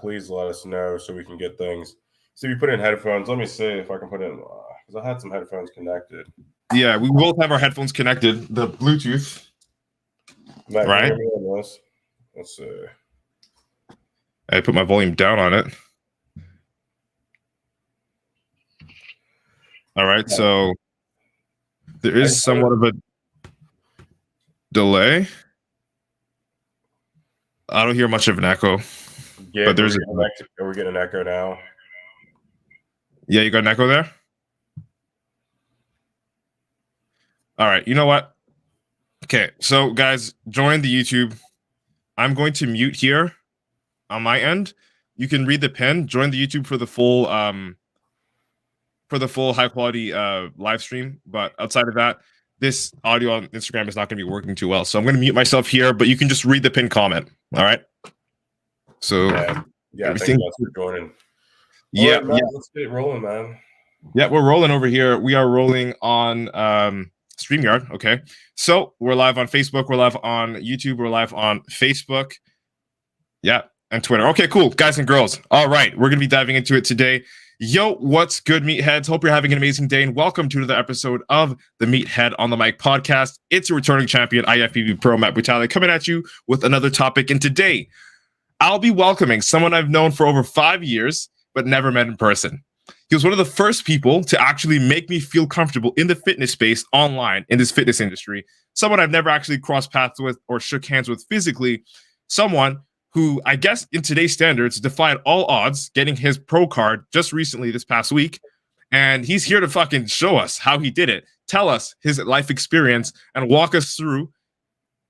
please let us know so we can get things. So if you put in headphones, let me see if I can put in, because I had some headphones connected. Yeah, we both have our headphones connected, the Bluetooth. Matt, right? can you hear me on this? Let's see. I put my volume down on it. All right, so there is somewhat of a delay. I don't hear much of an echo. Yeah, but there's are we getting an echo now? Yeah, you got an echo there? All right, you know what? Okay, so guys, join the YouTube. I'm going to mute here on my end. You can read the pin. Join the YouTube for the full high quality live stream. But outside of that, this audio on Instagram is not going to be working too well. So I'm going to mute myself here, but you can just read the pin comment. All right. So yeah, everything. Thanks for joining. Yeah, right, Matt, let's get it rolling, man. Yeah, we're rolling over here. We are rolling on StreamYard. Okay, so we're live on Facebook. We're live on YouTube. We're live on Facebook. Yeah, and Twitter. Okay, cool, guys and girls. All right, we're gonna be diving into it today. Yo, what's good, meatheads? Hope you're having an amazing day, and welcome to another episode of the Meathead on the Mic podcast. It's your returning champion, IFBB Pro Matt Brutale, coming at you with another topic. And today, I'll be welcoming someone I've known for over 5 years, but never met in person. He was one of the first people to actually make me feel comfortable in the fitness space online in this fitness industry. Someone I've never actually crossed paths with or shook hands with physically. Someone who, I guess, in today's standards, defied all odds, getting his pro card just recently this past week. And he's here to fucking show us how he did it, tell us his life experience, and walk us through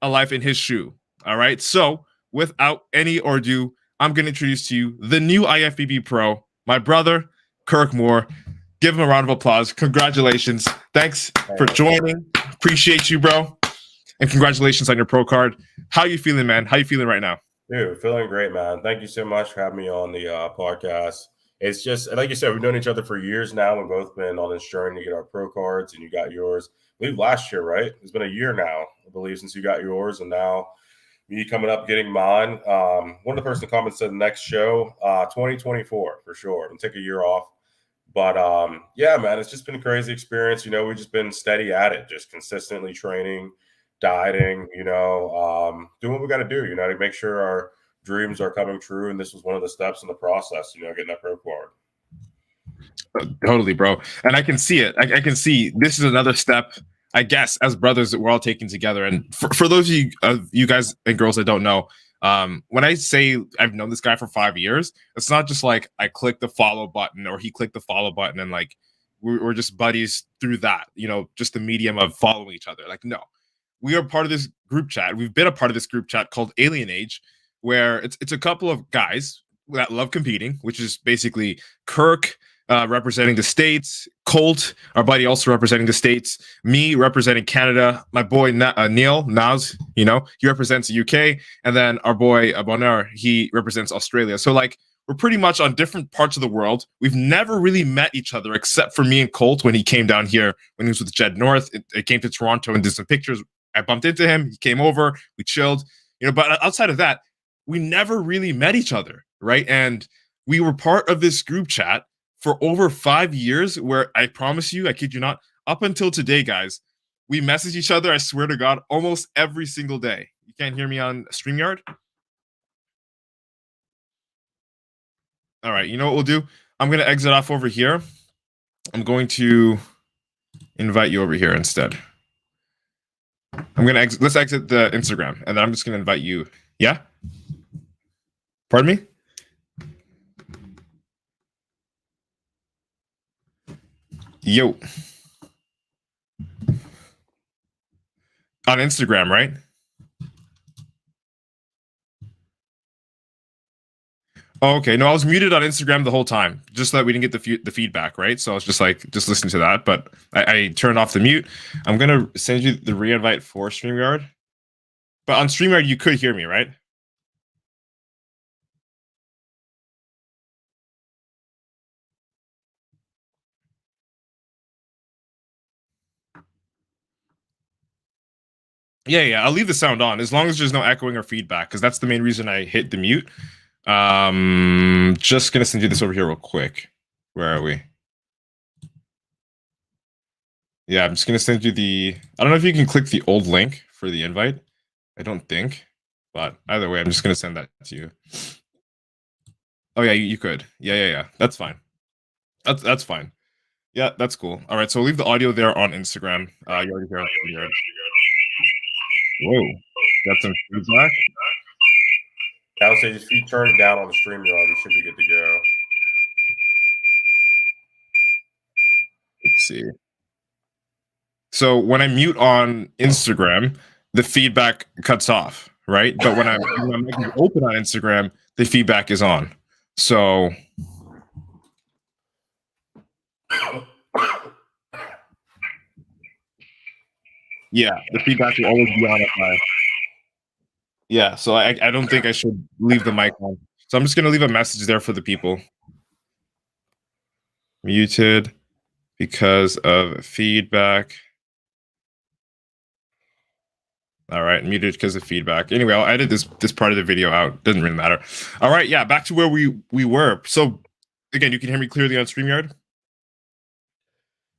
a life in his shoe. All right. So without any ado, I'm going to introduce to you the new IFBB Pro, my brother, Kirk Moore. Give him a round of applause. Congratulations. Thanks for joining. Appreciate you, bro. And congratulations on your pro card. How you feeling, man? How you feeling right now? Dude, feeling great, man. Thank you so much for having me on the podcast. It's just, like you said, we've known each other for years now. We've both been on this journey to get our pro cards, and you got yours, I believe, last year, right? It's been a year now, I believe, since you got yours, and now me coming up getting mine. One of the person comments said next show, 2024 for sure. And take a year off. But yeah, man, it's just been a crazy experience. You know, we've just been steady at it, just consistently training, dieting, you know, doing what we got to do, you know, to make sure our dreams are coming true. And this was one of the steps in the process, you know, getting that pro card. Totally, bro. And I can see it. I can see this is another step, I guess, as brothers that we're all taking together. And for those of you guys and girls that don't know, when I say I've known this guy for 5 years, it's not just like I click the follow button or he clicked the follow button and like we're just buddies through that, you know, just the medium of following each other. Like, no, we are part of this group chat. We've been a part of this group chat called Alien Age, where it's a couple of guys that love competing, which is basically Kirk, representing the States, Colt, our buddy, also representing the States, me representing Canada, my boy Neil Naz, you know, he represents the UK, and then our boy Bonheur, he represents Australia. So like we're pretty much on different parts of the world. We've never really met each other except for me and Colt when he came down here when he was with Jed North. It came to Toronto and did some pictures. I bumped into him. He came over. We chilled, you know. But outside of that, we never really met each other, right? And we were part of this group chat for over 5 years, where I promise you, I kid you not, up until today, guys, we message each other, I swear to God, almost every single day. You can't hear me on StreamYard? All right, you know what we'll do? I'm going to exit off over here. I'm going to invite you over here instead. I'm going to let's exit the Instagram, and then I'm just going to invite you. Yeah? Pardon me? Yo. On Instagram, right? Oh, okay. No, I was muted on Instagram the whole time, just so that we didn't get the feedback, right? So I was just listening to that, but I turned off the mute. I'm going to send you the re-invite for StreamYard. But on StreamYard, you could hear me, right? Yeah, I'll leave the sound on as long as there's no echoing or feedback, because that's the main reason I hit the mute. Just gonna send you this over here real quick. Where are we? Yeah, I'm just gonna send you the. I don't know if you can click the old link for the invite. I don't think, but either way, I'm just gonna send that to you. Oh yeah, you could. Yeah. That's fine. That's fine. Yeah, that's cool. All right, so we'll leave the audio there on Instagram. You already heard. Whoa, got some feedback. I would say if you turn it down on the StreamYard, you should be good to go. Let's see. So when I mute on Instagram, the feedback cuts off, right? But when I'm making it open on Instagram, the feedback is on. So yeah, the feedback will always be on if I. Yeah, so I don't think I should leave the mic on. So I'm just gonna leave a message there for the people. Muted because of feedback. All right, muted because of feedback. Anyway, I'll edit this part of the video out. Doesn't really matter. All right, yeah, back to where we were. So again, you can hear me clearly on StreamYard.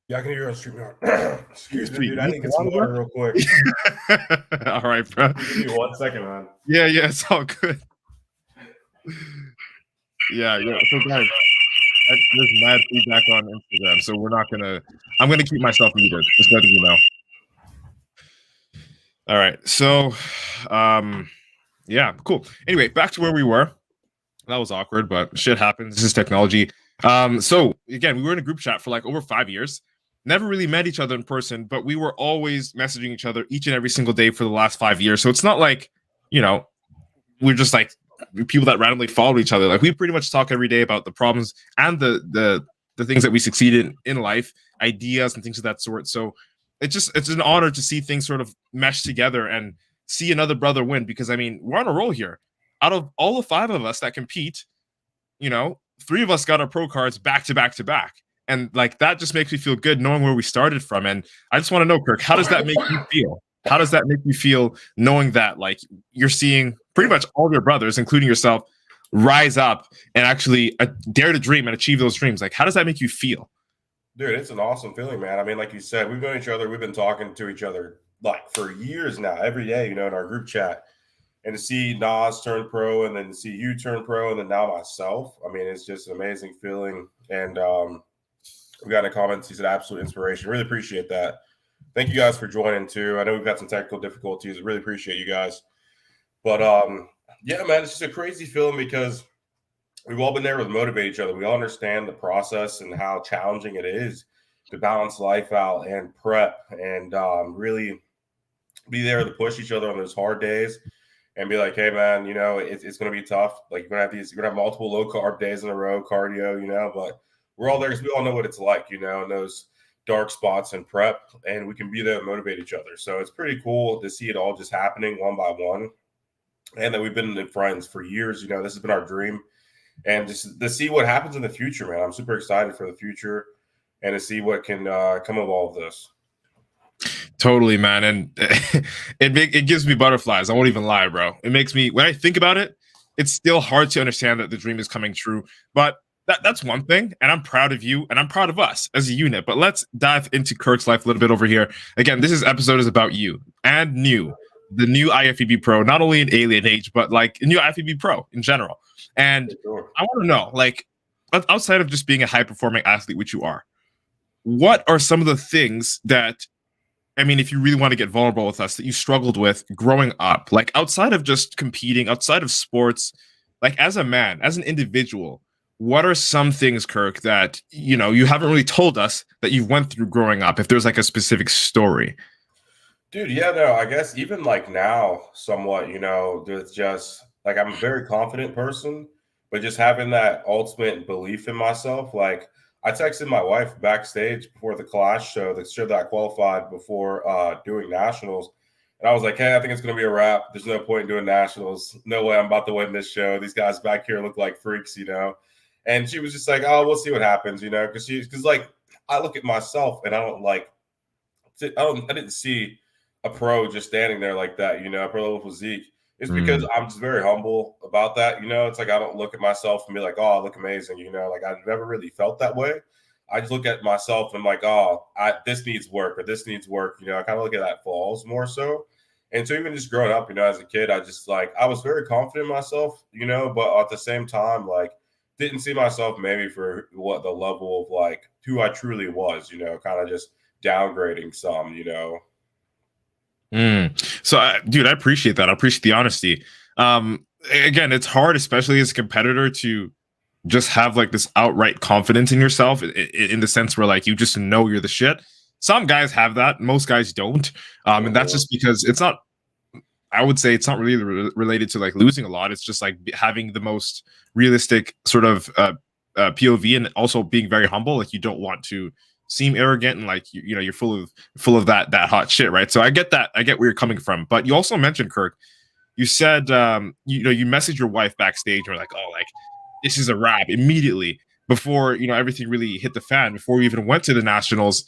Yeah, I can hear you on StreamYard. Excuse me, dude. I need to get some water real quick. All right, bro. Give me 1 second, man. Yeah, it's all good. Yeah. So guys, there's mad feedback on Instagram, so we're not gonna. I'm gonna keep myself muted. Just letting you know. All right. So, yeah, cool. Anyway, back to where we were. That was awkward, but shit happens. This is technology. So again, we were in a group chat for like over 5 years. Never really met each other in person, but we were always messaging each other each and every single day for the last 5 years. So it's not like, we're just like people that randomly follow each other. Like we pretty much talk every day about the problems and the things that we succeeded in life, ideas and things of that sort. So it's an honor to see things sort of mesh together and see another brother win, because I mean, we're on a roll here. Out of all the 5 of us that compete, 3 of us got our pro cards back to back to back. And like that just makes me feel good knowing where we started from. And I just want to know, Kirk, how does that make you feel? How does that make you feel knowing that like you're seeing pretty much all your brothers, including yourself, rise up and actually dare to dream and achieve those dreams? Like, how does that make you feel? Dude, it's an awesome feeling, man. I mean, like you said, we've known each other. We've been talking to each other like for years now, every day, in our group chat. And to see Nas turn pro and then to see you turn pro and then now myself, I mean, it's just an amazing feeling. And we got in the comments, he said, absolute inspiration. Really appreciate that. Thank you guys for joining too. I know we've got some technical difficulties. Really appreciate you guys. But yeah, man, it's just a crazy feeling because we've all been there to motivate each other. We all understand the process and how challenging it is to balance life out and prep and really be there to push each other on those hard days and be like, hey, man, it's going to be tough. Like you're going to have multiple low carb days in a row, cardio, but we're all there because we all know what it's like, in those dark spots and prep, and we can be there to motivate each other. So it's pretty cool to see it all just happening one by one. And that we've been friends for years. This has been our dream. And just to see what happens in the future, man. I'm super excited for the future and to see what can come of all of this. Totally, man. And it gives me butterflies. I won't even lie, bro. It makes me, when I think about it, it's still hard to understand that the dream is coming true. But that's one thing. And I'm proud of you and I'm proud of us as a unit. But let's dive into Kirk's life a little bit over here. Again, this episode is about you and the new IFBB Pro, not only in Alien Age, but like a new IFBB Pro in general. And Sure. I want to know, like, outside of just being a high performing athlete, which you are, what are some of the things that, I mean, if you really want to get vulnerable with us, that you struggled with growing up, like outside of just competing, outside of sports, like as a man, as an individual, what are some things, Kirk, that, you haven't really told us that you went through growing up, if there's like a specific story? Dude, yeah, no, I guess even like now, somewhat, there's just like I'm a very confident person, but just having that ultimate belief in myself. Like I texted my wife backstage before the Clash show, the show that I qualified before doing nationals. And I was like, hey, I think it's going to be a wrap. There's no point in doing nationals. No way I'm about to win this show. These guys back here look like freaks, And she was just like, oh, we'll see what happens, because like I look at myself and I didn't see a pro just standing there like that, a pro level physique. is because I'm just very humble about that. It's like I don't look at myself and be like, oh, I look amazing. Like I've never really felt that way. I just look at myself and I'm like, oh, this needs work or this needs work. I kind of look at that flaws more so. And so even just growing up, as a kid, I just like I was very confident in myself, but at the same time, like didn't see myself maybe for what the level of like who I truly was, kind of just downgrading some. So, dude, I appreciate that. I appreciate the honesty. Again, it's hard, especially as a competitor, to just have like this outright confidence in yourself in the sense where like you just know you're the shit. Some guys have that, most guys don't. And that's just because it's not, I would say it's not really related to like losing a lot. It's just like having the most realistic sort of POV and also being very humble. Like you don't want to seem arrogant and like you're full of that hot shit, right? So I get that. I get where you're coming from. But you also mentioned, Kirk, you said you messaged your wife backstage and were like, oh, like this is a wrap immediately before everything really hit the fan, before we even went to the nationals.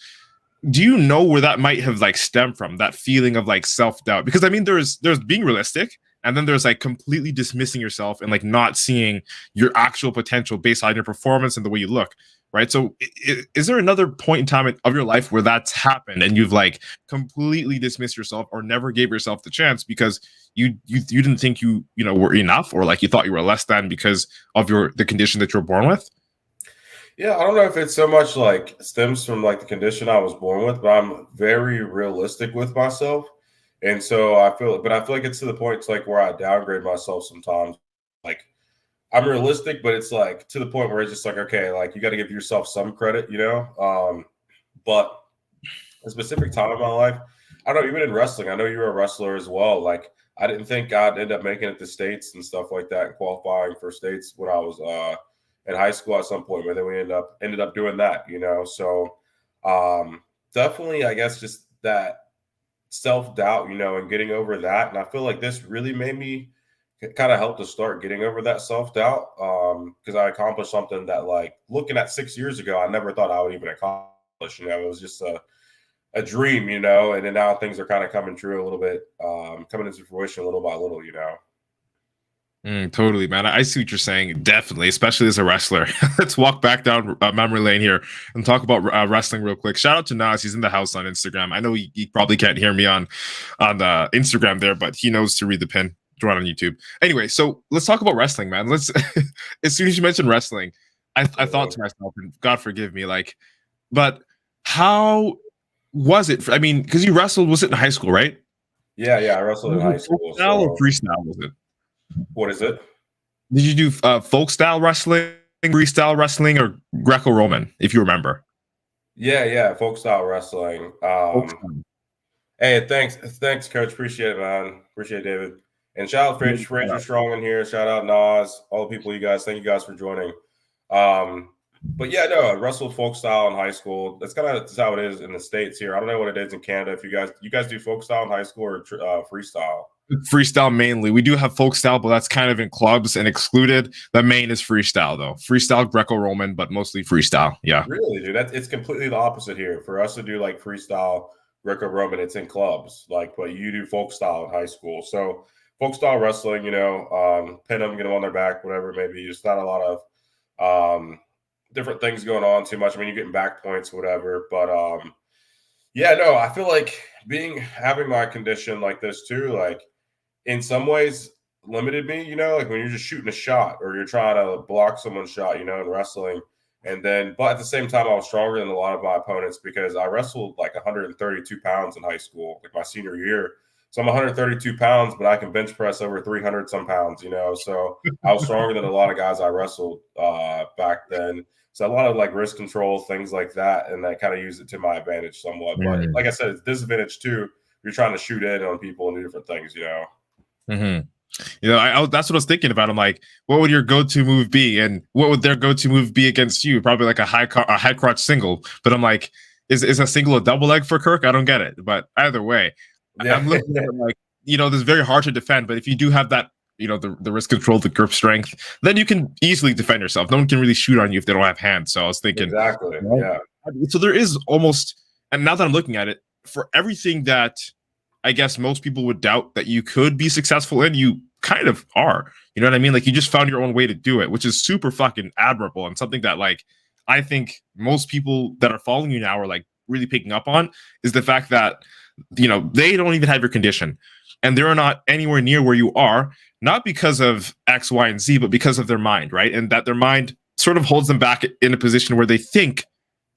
Do you know where that might have like stemmed from, that feeling of like self-doubt? Because I mean there's being realistic, and then there's like completely dismissing yourself and like not seeing your actual potential based on your performance and the way you look, right? So is there another point in time of your life where that's happened and you've like completely dismissed yourself or never gave yourself the chance because you didn't think you were enough, or like you thought you were less than because of the condition that you're born with? Yeah, I don't know if it's so much like stems from like the condition I was born with, but I'm very realistic with myself. And so I feel like it's to the point it's like where I downgrade myself sometimes. Like I'm realistic, but it's like to the point where it's just like, okay, like you got to give yourself some credit, but a specific time in my life, I don't know, even in wrestling, I know you were a wrestler as well. Like I didn't think I'd end up making it to states and stuff like that and qualifying for states when I was in high school at some point, but then we ended up doing that, So definitely, I guess, just that self-doubt, and getting over that. And I feel like this really made me kind of help to start getting over that self-doubt because I accomplished something that, like, looking at 6 years ago, I never thought I would even accomplish. It was just a dream, and then now things are kind of coming true a little bit, coming into fruition little by little, Totally, man. I see what you're saying. Definitely, especially as a wrestler. Let's walk back down memory lane here and talk about wrestling real quick. Shout out to Nas. He's in the house on Instagram. I know he probably can't hear me on the Instagram there, but he knows to read the pin. Draw it on YouTube. Anyway, so let's talk about wrestling, man. Let's. As soon as you mentioned wrestling, I thought to myself, and God forgive me, like, but how was it? I mean, because you wrestled, was it in high school, right? Yeah, I wrestled in high school. Freestyle or freestyle was it? What is it? Did you do folk style wrestling, freestyle wrestling, or Greco-Roman, if you remember? Yeah, folk style wrestling. Hey, thanks, Coach. Appreciate it, man. Appreciate it, David. And shout out Fraser Strong in here. Shout out Nas, all the people, you guys. Thank you guys for joining. But yeah, no, I wrestled folk style in high school. That's kind of how it is in the States here. I don't know what it is in Canada. If you guys do folk style in high school or freestyle? Freestyle mainly. We do have folk style, but that's kind of in clubs and excluded. The main is freestyle, though. Freestyle, Greco-Roman, but mostly freestyle. Yeah. Really, dude? It's completely the opposite here. For us to do like freestyle, Greco-Roman, it's in clubs. Like, but you do folk style in high school. So folk style wrestling, pin them, get them on their back, whatever it may be. There's not a lot of different things going on too much. I mean, you're getting back points, whatever. But yeah, no, I feel like having my condition like this too, like, in some ways limited me, like when you're just shooting a shot or you're trying to block someone's shot, in wrestling. And then, but at the same time, I was stronger than a lot of my opponents because I wrestled like 132 pounds in high school, like my senior year. So I'm 132 pounds, but I can bench press over 300 some pounds, So I was stronger than a lot of guys I wrestled back then. So a lot of like wrist control, things like that. And I kind of used it to my advantage somewhat. But like I said, it's disadvantage too. You're trying to shoot in on people and do different things, Mm-hmm. That's what I was thinking about. I'm like, what would your go-to move be, and what would their go-to move be against you? Probably like a high crotch single. But I'm like, is a single a double leg for Kirk? I don't get it. But either way, yeah. I'm looking at it like, this is very hard to defend. But if you do have that, the wrist control, the grip strength, then you can easily defend yourself. No one can really shoot on you if they don't have hands. So I was thinking, exactly, yeah. So there is almost, and now that I'm looking at it, for everything that I guess most people would doubt that you could be successful in, you kind of are. You know what I mean? Like you just found your own way to do it, which is super fucking admirable and something that like I think most people that are following you now are like really picking up on is the fact that they don't even have your condition and they're not anywhere near where you are, not because of X, Y, and Z, but because of their mind, right? And that their mind sort of holds them back in a position where they think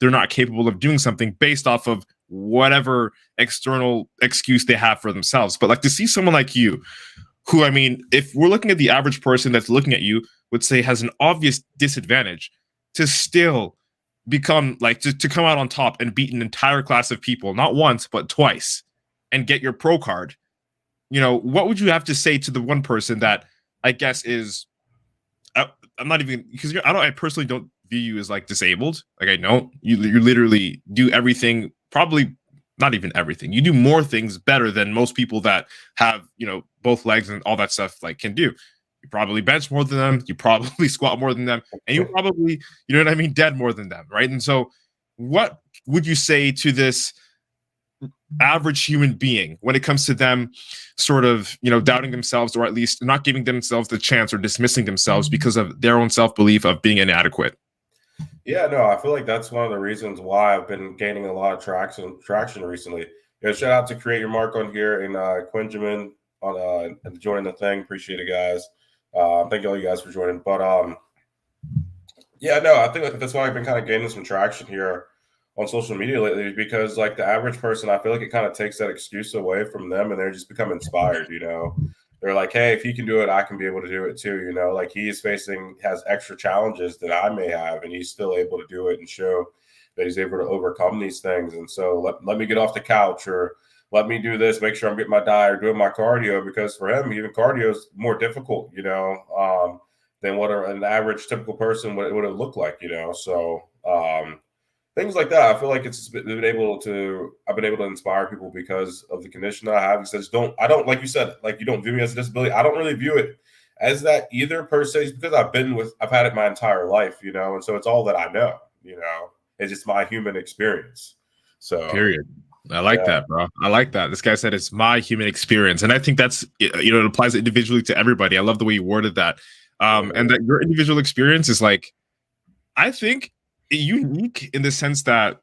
they're not capable of doing something based off of whatever external excuse they have for themselves. But like to see someone like you, who, I mean, if we're looking at the average person that's looking at you, would say has an obvious disadvantage, to still become like to come out on top and beat an entire class of people, not once, but twice, and get your pro card. What would you have to say to the one person that I guess is, I'm not even, because I personally don't view you as like disabled. Like I know you literally do everything, probably not even everything. You do more things better than most people that have, both legs and all that stuff like can do. You probably bench more than them. You probably squat more than them, and you probably, dead more than them, right? And so, what would you say to this average human being when it comes to them sort of, doubting themselves, or at least not giving themselves the chance or dismissing themselves because of their own self-belief of being inadequate? Yeah, no, I feel like that's one of the reasons why I've been gaining a lot of traction recently. Shout out to Create Your Mark on here and Quinjamin on joining the thing. Appreciate it, guys. Thank all you guys for joining. But yeah, no, I think that's why I've been kind of gaining some traction here on social media lately, because like the average person, I feel like it kind of takes that excuse away from them and they're just become inspired, They're like, hey, if he can do it, I can be able to do it too, like he has extra challenges that I may have, and he's still able to do it and show that he's able to overcome these things. And so let me get off the couch, or let me do this, make sure I'm getting my diet or doing my cardio, because for him, even cardio is more difficult, than what an average typical person would have looked like, So things like that. I feel like I've been able to inspire people because of the condition that I have. Because I don't, like you said, like you don't view me as a disability. I don't really view it as that either per se. It's because I've had it my entire life, and so it's all that I know, It's just my human experience. So period. I like that, bro. I like that. This guy said it's my human experience. And I think that's, it applies individually to everybody. I love the way you worded that. And that your individual experience is like, I think, unique in the sense that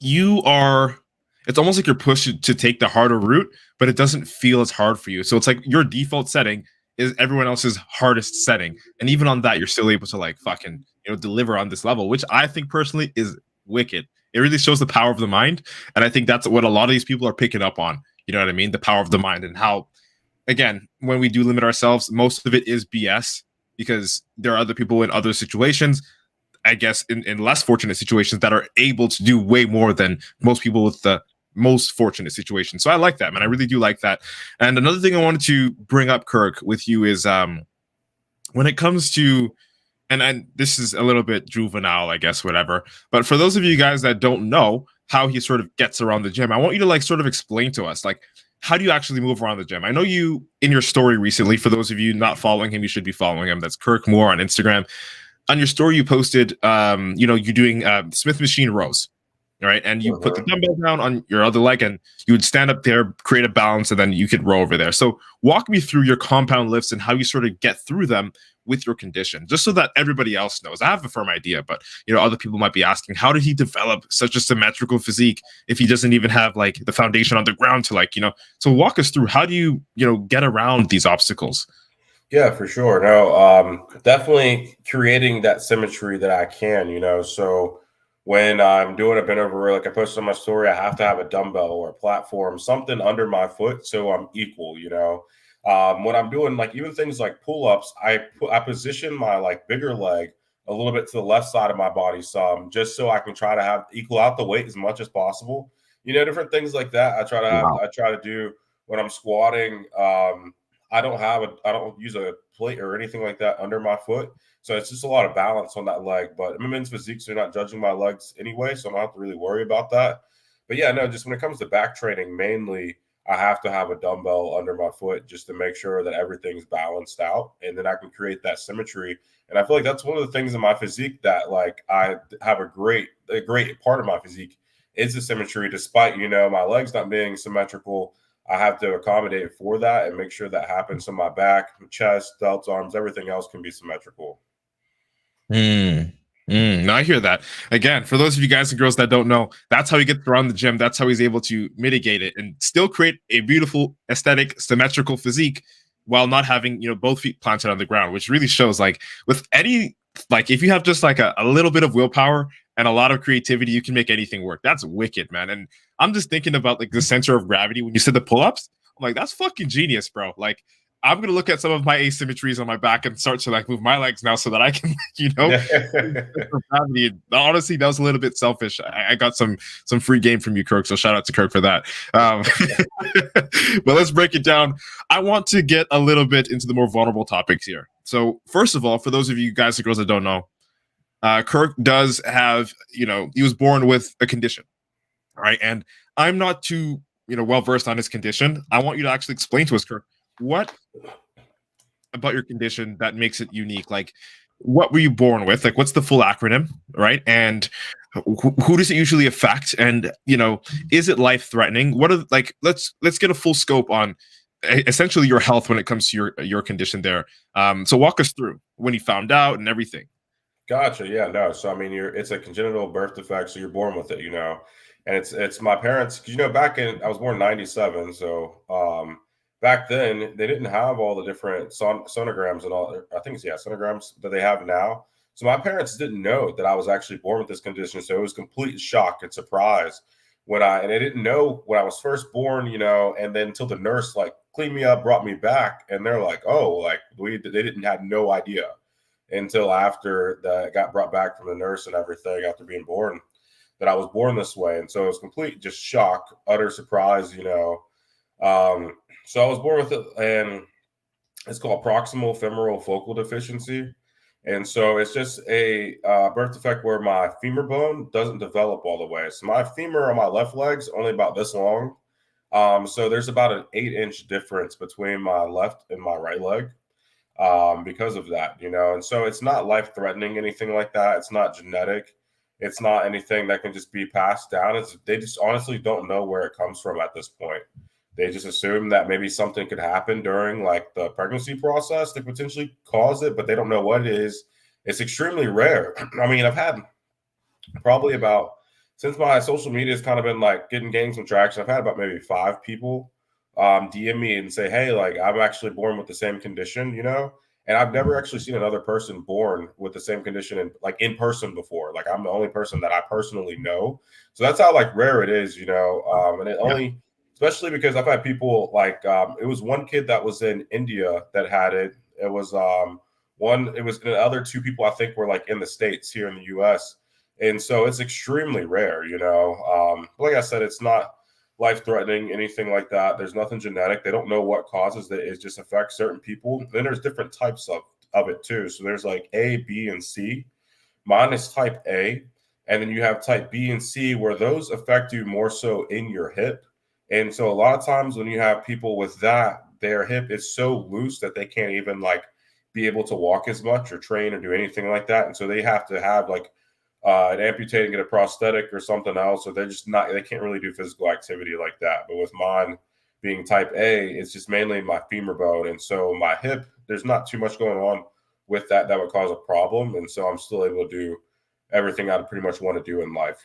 it's almost like you're pushed to take the harder route, but it doesn't feel as hard for you. So it's like your default setting is everyone else's hardest setting. And even on that, you're still able to like fucking, deliver on this level, which I think personally is wicked. It really shows the power of the mind. And I think that's what a lot of these people are picking up on. You know what I mean? The power of the mind, and how, again, when we do limit ourselves, most of it is BS, because there are other people in other situations, I guess, in less fortunate situations, that are able to do way more than most people with the most fortunate situation. So I like that, man. I really do like that. And another thing I wanted to bring up, Kirk, with you is when it comes to, and this is a little bit juvenile, I guess, whatever, but for those of you guys that don't know how he sort of gets around the gym, I want you to like sort of explain to us, like, how do you actually move around the gym? I know you, in your story recently, for those of you not following him, you should be following him. That's Kirk Moore on Instagram. On your story, you posted, you're doing Smith machine rows, right? And you put the dumbbell down on your other leg, and you would stand up there, create a balance, and then you could row over there. So walk me through your compound lifts and how you sort of get through them with your condition, just so that everybody else knows. I have a firm idea, but other people might be asking, how did he develop such a symmetrical physique if he doesn't even have like the foundation on the ground to like, So walk us through, how do you, get around these obstacles? Yeah, for sure. No, definitely creating that symmetry that I can, So when I'm doing a bent over, like I posted on my story, I have to have a dumbbell or a platform, something under my foot, so I'm equal, When I'm doing like even things like pull-ups, I position my like bigger leg a little bit to the left side of my body some, just so I can try to equal out the weight as much as possible. Different things like that. I try to do when I'm squatting. I don't use a plate or anything like that under my foot. So it's just a lot of balance on that leg. But I'm in men's physique, so they're not judging my legs anyway, so I don't have to really worry about that. But yeah, no, just when it comes to back training, mainly I have to have a dumbbell under my foot just to make sure that everything's balanced out, and then I can create that symmetry. And I feel like that's one of the things in my physique that like I have a great part of my physique is the symmetry, despite, my legs not being symmetrical. I have to accommodate for that and make sure that happens. So my back, chest, delts, arms, everything else can be symmetrical. No, I hear that. Again, for those of you guys and girls that don't know, that's how he gets around the gym. That's how he's able to mitigate it and still create a beautiful, aesthetic, symmetrical physique while not having, both feet planted on the ground, which really shows like with any, like if you have just like a little bit of willpower and a lot of creativity, you can make anything work. That's wicked, man. And I'm just thinking about like the center of gravity when you said the pull-ups. I'm like, that's fucking genius, bro. Like, I'm gonna look at some of my asymmetries on my back and start to like move my legs now so that I can, gravity. Honestly, that was a little bit selfish. I got some free game from you, Kirk. So shout out to Kirk for that. But let's break it down. I want to get a little bit into the more vulnerable topics here. So first of all, for those of you guys and girls that don't know, Kirk does have, he was born with a condition, right? And I'm not too, well versed on his condition. I want you to actually explain to us, Kirk, what about your condition that makes it unique? Like, what were you born with? Like, what's the full acronym, right? And who does it usually affect? And is it life threatening? What are let's get a full scope on essentially your health when it comes to your condition there. So walk us through when you found out and everything. Gotcha. Yeah, no. So I mean, it's a congenital birth defect, so you're born with it, and it's my parents. Because back I was born in '97, so back then they didn't have all the different sonograms and all. I think it's sonograms that they have now. So my parents didn't know that I was actually born with this condition, so it was complete shock and surprise and they didn't know when I was first born, and then until the nurse like cleaned me up, brought me back, and they're like, oh, like they didn't have no idea until after that got brought back from the nurse and everything after being born that I was born this way. And so it was complete just shock, utter surprise, So I was born with it, and it's called proximal femoral focal deficiency. And so it's just a birth defect where my femur bone doesn't develop all the way. So my femur on my left leg's only about this long. So there's about an 8-inch difference between my left and my right leg. Because of that, and so it's not life-threatening, anything like that. It's not genetic. It's not anything that can just be passed down. They just honestly don't know where it comes from at this point. They just assume that maybe something could happen during like the pregnancy process to potentially cause it, but they don't know what it is. It's extremely rare. I mean, I've had probably since my social media has kind of been like gaining some traction, I've had about maybe 5 people DM me and say, hey, like I'm actually born with the same condition, and I've never actually seen another person born with the same condition in person before. Like I'm the only person that I personally know. So that's how like rare it is, and it only, especially because I've had people like, it was one kid that was in India that had it. It was the other 2 people I think were like in the States here in the US. And so it's extremely rare, like I said, it's not life-threatening, anything like that. There's nothing genetic. They don't know what causes it. It just affects certain people. Then there's different types of it too. So there's like A, B, and C. Mine is type A. And then you have type B and C where those affect you more so in your hip. And so a lot of times when you have people with that, their hip is so loose that they can't even like be able to walk as much or train or do anything like that. And so they have to have like an amputate and get a prosthetic or something else, or they can't really do physical activity like that. But with mine being type A, it's just mainly my femur bone. And so my hip, there's not too much going on with that would cause a problem. And so I'm still able to do everything I pretty much want to do in life,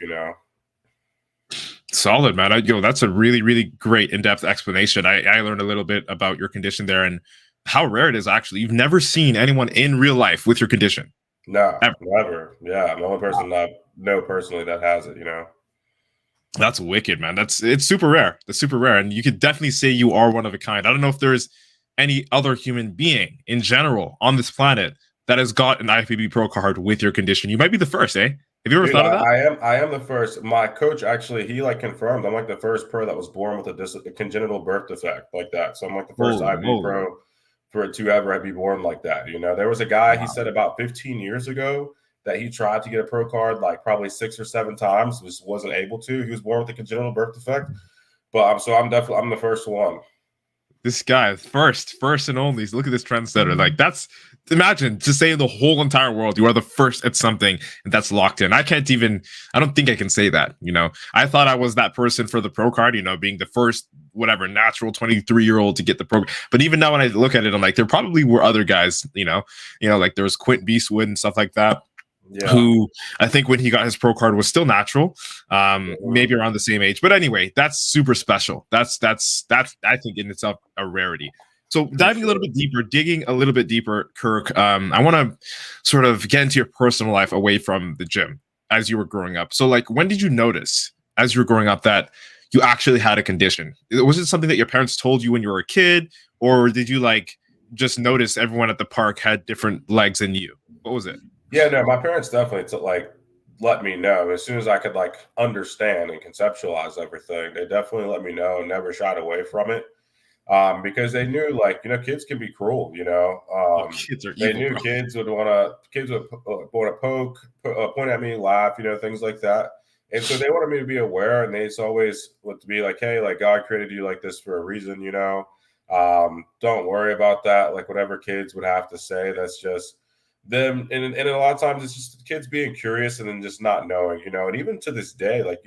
Solid, man. That's a really, really great in-depth explanation. I learned a little bit about your condition there and how rare it is actually. You've never seen anyone in real life with your condition. No, never. Yeah, I'm the only person I know personally that has it, That's wicked, man. It's super rare. That's super rare. And you could definitely say you are one of a kind. I don't know if there's any other human being in general on this planet that has got an IFBB Pro card with your condition. You might be the first, eh? Have you ever thought of that? I am the first. My coach actually, he like confirmed I'm like the first pro that was born with a congenital birth defect like that. So I'm like the first IFBB Pro for it to ever be born like that. There was a guy, he said about 15 years ago that he tried to get a pro card like probably 6 or 7 times, just wasn't able to. He was born with a congenital birth defect. But I'm the first one. This guy, first and only. Look at this trendsetter. Like that's imagine to say in the whole entire world you are the first at something and that's locked in. I don't think I can say that. I thought I was that person for the pro card, being the first whatever natural 23-year-old to get the pro. But even now when I look at it, I'm like, there probably were other guys, like there was Quint Beastwood and stuff like that. Yeah. Who I think when he got his pro card was still natural, maybe around the same age. But anyway, that's super special. That's I think in itself a rarity. So digging a little bit deeper, Kirk, I want to sort of get into your personal life away from the gym as you were growing up. So like, when did you notice as you were growing up that you actually had a condition? Was it something that your parents told you when you were a kid, or did you like just notice everyone at the park had different legs than you? What was it? Yeah, no, my parents definitely let me know as soon as I could like understand and conceptualize everything. They definitely let me know and never shied away from it. Because they knew, like, kids can be cruel. Kids are evil, they knew bro. kids would want to poke, point at me, laugh, things like that. And so they wanted me to be aware, and they always would be like, "Hey, like God created you like this for a reason, Don't worry about that. Like whatever kids would have to say, that's just them." And a lot of times it's just kids being curious and then just not knowing, And even to this day, like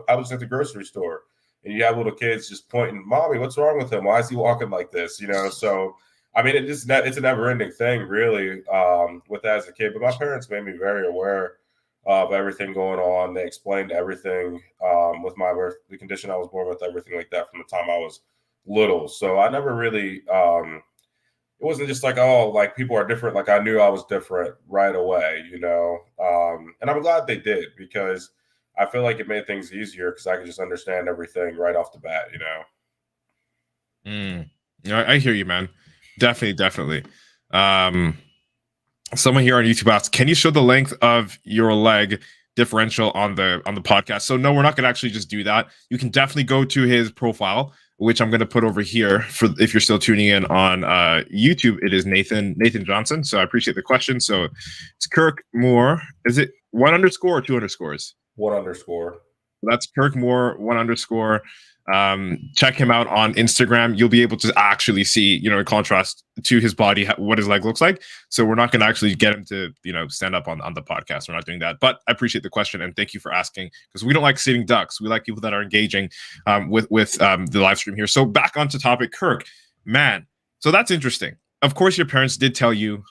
I was at the grocery store. And you have little kids just pointing, "Mommy, what's wrong with him? Why is he walking like this?" So, I mean, it's a never-ending thing, really, with that as a kid. But my parents made me very aware of everything going on. They explained everything with the condition I was born with, everything like that from the time I was little. So I never really, it wasn't just like, oh, like people are different. Like I knew I was different right away, and I'm glad they did, because I feel like it made things easier because I could just understand everything right off the bat, I hear you, man. Definitely. Someone here on YouTube asks, can you show the length of your leg differential on the podcast? So no, we're not going to actually just do that. You can definitely go to his profile, which I'm going to put over here for if you're still tuning in on YouTube. It is Nathan Johnson. So I appreciate the question. So it's Kirk Moore. Is it 1_ or 2_? 1_. That's Kirk Moore 1_. Check him out on Instagram. You'll be able to actually see, in contrast to his body, what his leg looks like. So we're not going to actually get him to, stand up on the podcast. We're not doing that. But I appreciate the question and thank you for asking, because we don't like sitting ducks. We like people that are engaging with the live stream here. So back onto topic, Kirk, man. So that's interesting. Of course, your parents did tell you,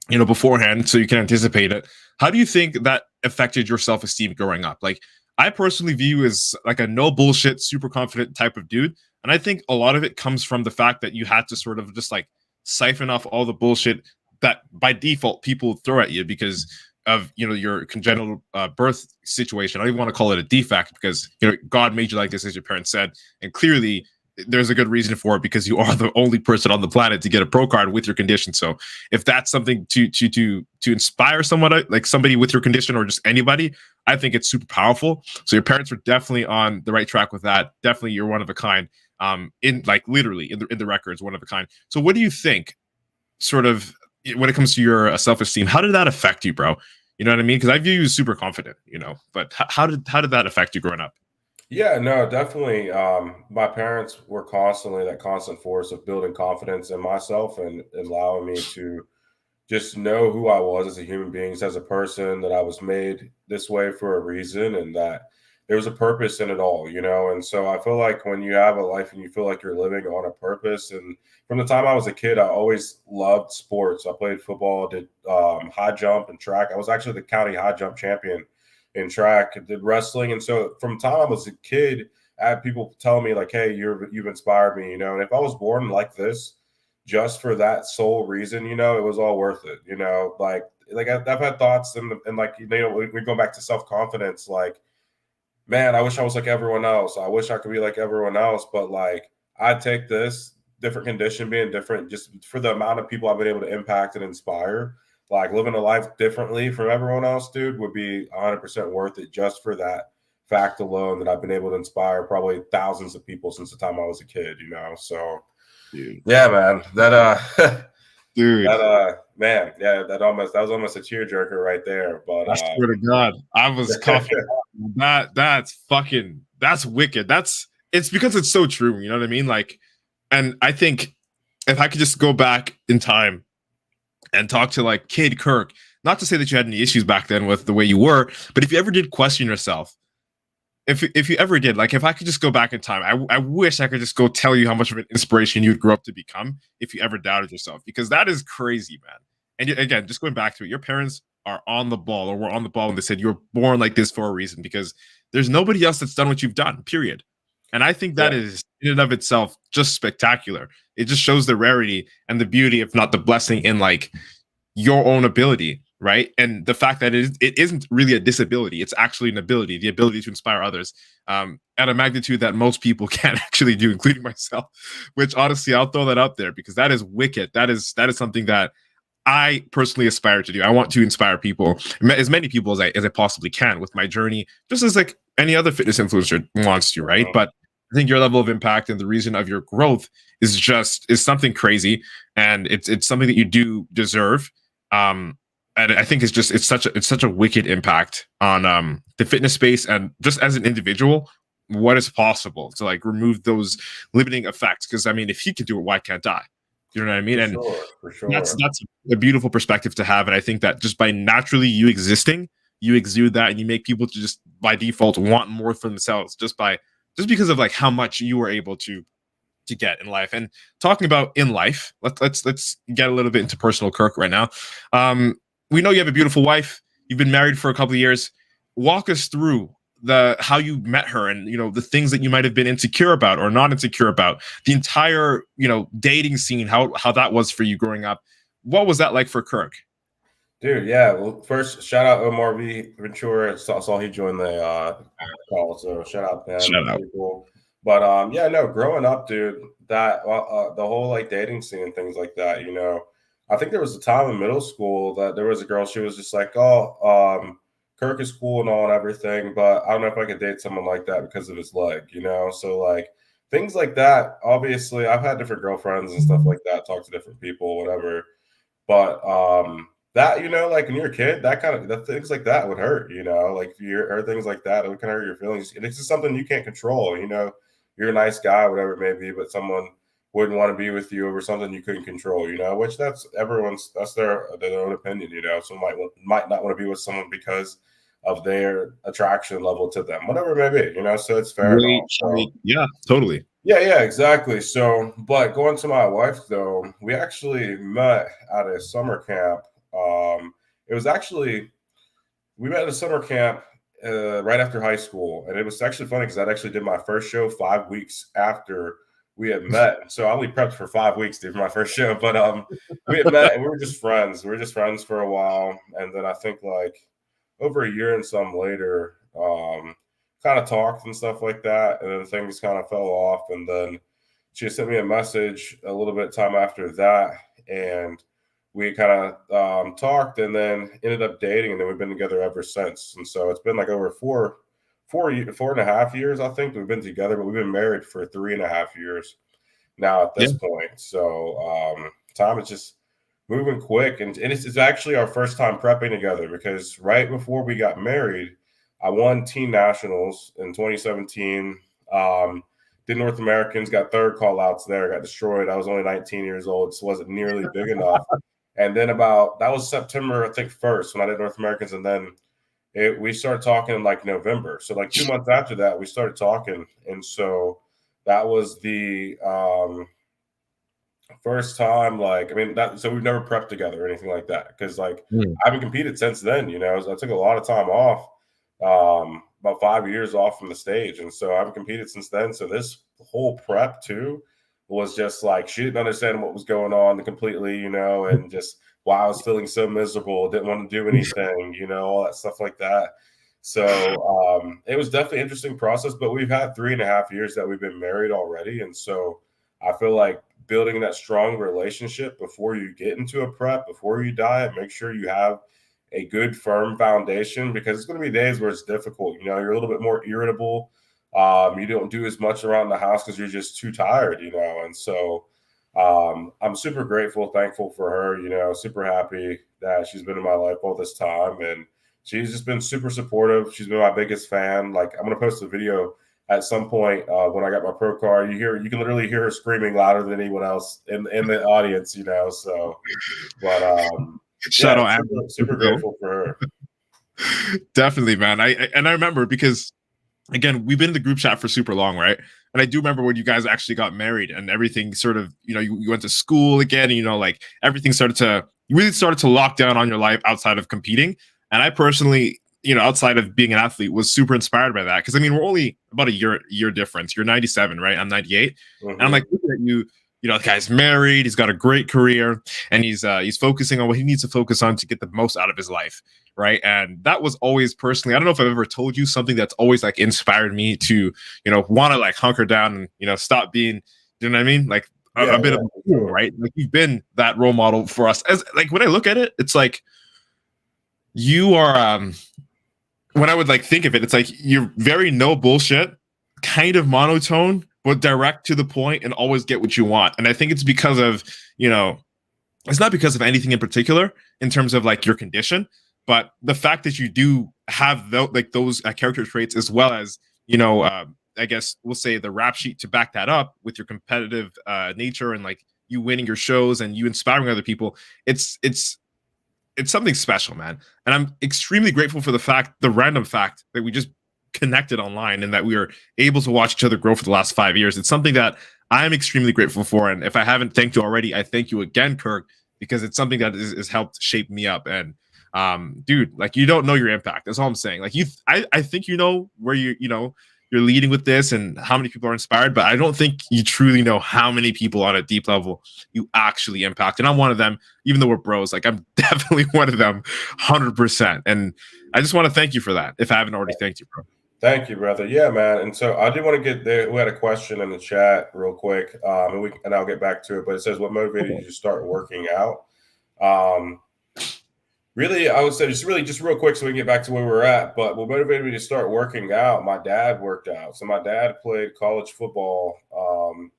beforehand, so you can anticipate it. How do you think that affected your self-esteem growing up? Like, I personally view you as like a no bullshit, super confident type of dude. And I think a lot of it comes from the fact that you had to sort of just like siphon off all the bullshit that by default people throw at you because of, your congenital birth situation. I don't even want to call it a defect because, God made you like this, as your parents said. And clearly there's a good reason for it, because you are the only person on the planet to get a pro card with your condition. So if that's something to inspire someone, like somebody with your condition or just anybody, I think it's super powerful. So your parents were definitely on the right track with that. Definitely, you're one of a kind. In like literally in the records, one of a kind. So what do you think, sort of, when it comes to your self-esteem? How did that affect you, bro? You know what I mean? Because I view you as super confident, But how did that affect you growing up? Yeah, no, definitely. My parents were constantly that constant force of building confidence in myself and allowing me to just know who I was as a human being, as a person, that I was made this way for a reason and that there was a purpose in it all, And so I feel like when you have a life and you feel like you're living on a purpose, and from the time I was a kid, I always loved sports. I played football, did high jump and track. I was actually the county high jump champion in track, did wrestling. And so from the time I was a kid, I had people telling me like, "Hey, you've inspired me," And if I was born like this, just for that sole reason, it was all worth it, Like I've had thoughts and like, we go back to self-confidence, like, man, I wish I was like everyone else. I wish I could be like everyone else. But like, I'd take this different condition being different just for the amount of people I've been able to impact and inspire. Like living a life differently from everyone else, dude, would be 100% worth it just for that fact alone, that I've been able to inspire probably thousands of people since the time I was a kid, So, dude. Yeah, man, that dude, man, yeah, that was almost a tearjerker right there. But I swear to God, I was coughing. That's wicked. It's because it's so true. You know what I mean? Like, and I think if I could just go back in time and talk to like kid Kirk. Not to say that you had any issues back then with the way you were, but if you ever did question yourself, if you ever did, like if I could just go back in time, I wish I could just go tell you how much of an inspiration you'd grow up to become if you ever doubted yourself, because that is crazy, man. And again, just going back to it, your parents are on the ball, or were on the ball when they said you were born like this for a reason, because there's nobody else that's done what you've done, period. And I think that is in and of itself just spectacular. It just shows the rarity and the beauty, if not the blessing, in like your own ability, right? And the fact that it isn't really a disability, it's actually an ability, the ability to inspire others at a magnitude that most people can't actually do, including myself, which honestly, I'll throw that up there because that is wicked. That is something that I personally aspire to do. I want to inspire people, as many people as I possibly can with my journey, just as like any other fitness influencer wants to, right? But I think your level of impact and the reason of your growth is something crazy, and it's something that you do deserve. And I think it's such a wicked impact on the fitness space, and just as an individual, what is possible to like remove those limiting effects. Because I mean, if he can do it, why can't I? You know what I mean? For sure. That's a beautiful perspective to have. And I think that just by naturally you existing, you exude that, and you make people to just by default want more for themselves just because of like how much you were able to get in life. And talking about in life, let's get a little bit into personal Kirk right now. We know you have a beautiful wife. You've been married for a couple of years. Walk us through how you met her, and the things that you might have been insecure about or not insecure about, the entire dating scene, how that was for you growing up. What was that like for Kirk? Dude, yeah. Well, first, shout out Omar V. Ventura. Saw he joined the call, so shout out them. Shout out. Cool. But yeah, no, growing up, dude, that the whole like dating scene and things like that. I think there was a time in middle school that there was a girl. She was just like, oh, Kirk is cool and all and everything, but I don't know if I could date someone like that because of his leg. So like things like that. Obviously, I've had different girlfriends and stuff like that. Talk to different people, whatever. But that like when you're a kid, that things like that would hurt, like if you or things like that, it can hurt your feelings. It's just something you can't control. You're a nice guy, whatever it may be, but someone wouldn't want to be with you over something you couldn't control, which that's their own opinion. Someone might not want to be with someone because of their attraction level to them, whatever it may be, so it's fair. Yeah, totally. Yeah, exactly. So, but going to my wife, though, we actually met at a summer camp. It was actually, we met at a summer camp right after high school. And it was actually funny because I actually did my first show 5 weeks after we had met. So I only prepped for 5 weeks to do my first show. But we had met and we were just friends. We were just friends for a while. And then I think like over a year and some later, kind of talked and stuff like that, and then things kind of fell off. And then she sent me a message a little bit time after that, and we kind of talked, and then ended up dating, and then we've been together ever since. And so it's been like over four and a half years, I think we've been together, but we've been married for 3.5 years now at this point. So time is just moving quick, and it's actually our first time prepping together, because right before we got married, I won teen nationals in 2017. Did North Americans, got third call outs there, got destroyed. I was only 19 years old, so wasn't nearly big enough. And then that was September, I think, 1st when I did North Americans. And then we started talking in like November. So like 2 months after that, we started talking. And so that was the first time, so we've never prepped together or anything like that. Because I haven't competed since then, I took a lot of time off. About 5 years off from the stage, and so I haven't competed since then. So this whole prep too was just like she didn't understand what was going on completely, and just why I was feeling so miserable, didn't want to do anything, all that stuff like that. So it was definitely an interesting process, but we've had 3.5 years that we've been married already, and so I feel like building that strong relationship before you get into a prep, before you diet, make sure you have a good firm foundation, because it's going to be days where it's difficult. You're a little bit more irritable. You don't do as much around the house because you're just too tired, and so I'm super grateful, thankful for her, super happy that she's been in my life all this time, and she's just been super supportive. She's been my biggest fan. Like, I'm going to post a video at some point when I got my pro card, you can literally hear her screaming louder than anyone else in the audience, you know. So, but Shout yeah, out super grateful for her. Definitely, man. I remember because again, we've been in the group chat for super long, right? And I do remember when you guys actually got married and everything sort of, you went to school again, and like everything you really started to lock down on your life outside of competing. And I personally, outside of being an athlete, was super inspired by that. Cause I mean, we're only about a year difference. You're 97, right? I'm 98. And I'm like, looking at you, the guy's married, he's got a great career, and he's focusing on what he needs to focus on to get the most out of his life. Right. And that was always personally, I don't know if I've ever told you something that's always like inspired me to, want to like hunker down and, stop being, you know what I mean? Like a bit of a fool, right? Like you've been that role model for us. As like when I look at it, it's like you are, when I would like think of it, it's like you're very no bullshit, kind of monotone, but direct to the point and always get what you want. And I think it's because of, it's not because of anything in particular in terms of like your condition, but the fact that you do have those character traits, as well as I guess we'll say the rap sheet to back that up with your competitive nature and like you winning your shows and you inspiring other people. It's something special, man. And I'm extremely grateful for the random fact that we just connected online and that we were able to watch each other grow for the last 5 years. It's something that I'm extremely grateful for. And if I haven't thanked you already, I thank you again, Kirk, because it's something that has helped shape me up. And dude, like you don't know your impact. That's all I'm saying. Like I think where you're leading with this and how many people are inspired, but I don't think you truly know how many people on a deep level you actually impact. And I'm one of them, even though we're bros. Like I'm definitely one of them, 100%. And I just want to thank you for that, if I haven't already thanked you, bro. Thank you, brother. Yeah, man. And so I do want to get there. We had a question in the chat real quick, and I'll get back to it. But it says, "What motivated you to start working out?" Really, I would say just real quick, so we can get back to where we're at. But what motivated me to start working out? My dad worked out. So my dad played college football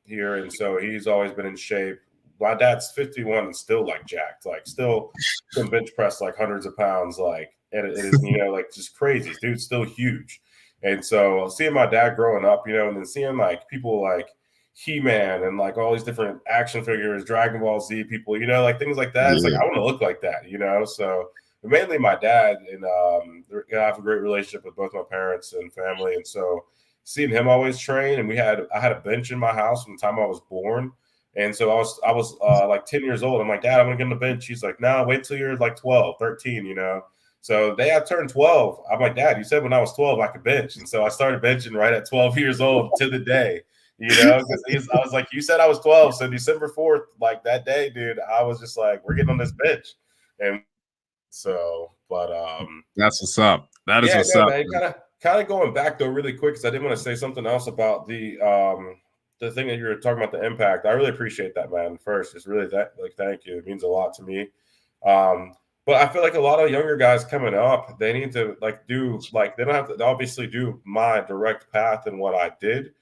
here, and so he's always been in shape. My dad's 51 and still like jacked, like still can bench press like hundreds of pounds, like and it is like just crazy. Dude's still huge. And so seeing my dad growing up, and then seeing like people like He-Man and like all these different action figures, Dragon Ball Z people, like things like that. It's like, I want to look like that, So mainly my dad, and I have a great relationship with both my parents and family. And so seeing him always train, and I had a bench in my house from the time I was born. And so I was like 10 years old. I'm like, Dad, I'm going to get on the bench. He's like, no, wait till you're like 12, 13, So the day I turned 12, I'm like, Dad, you said when I was 12 I could bench. And so I started benching right at 12 years old to the day, because I was like, you said I was 12. So December 4th, like that day, dude, I was just like, we're getting on this bench. And so, but that's what's up. That is what's up. Man, kind of going back though really quick, because I did want to say something else about the thing that you were talking about, the impact. I really appreciate that, man. First, it's really thank you. It means a lot to me. But I feel like a lot of younger guys coming up, they need to they don't have to obviously do my direct path and what I did,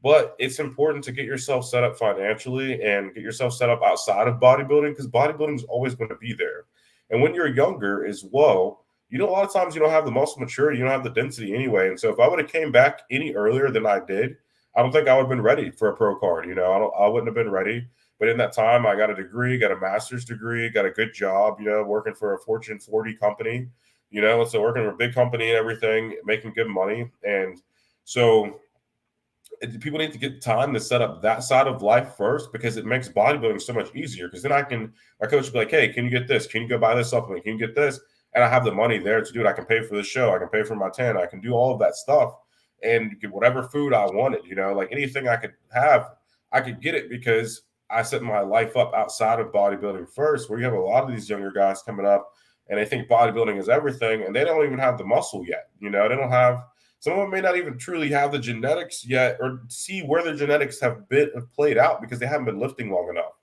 but it's important to get yourself set up financially and get yourself set up outside of bodybuilding, because bodybuilding is always going to be there. And when you're younger as well, a lot of times you don't have the muscle maturity, you don't have the density anyway. And so if I would have came back any earlier than I did, I don't think I would have been ready for a pro card. I wouldn't have been ready. But in that time, I got a degree, got a master's degree, got a good job, working for a Fortune 40 company, so working for a big company and everything, making good money. And so people need to get time to set up that side of life first, because it makes bodybuilding so much easier. Because then our coach will be like, hey, can you get this? Can you go buy this supplement? Can you get this? And I have the money there to do it. I can pay for the show. I can pay for my tan. I can do all of that stuff and get whatever food I wanted, like anything I could have, I could get it, because I set my life up outside of bodybuilding first, where you have a lot of these younger guys coming up and they think bodybuilding is everything, and they don't even have the muscle yet. They don't have, some of them may not even truly have the genetics yet, or see where their genetics have played out, because they haven't been lifting long enough.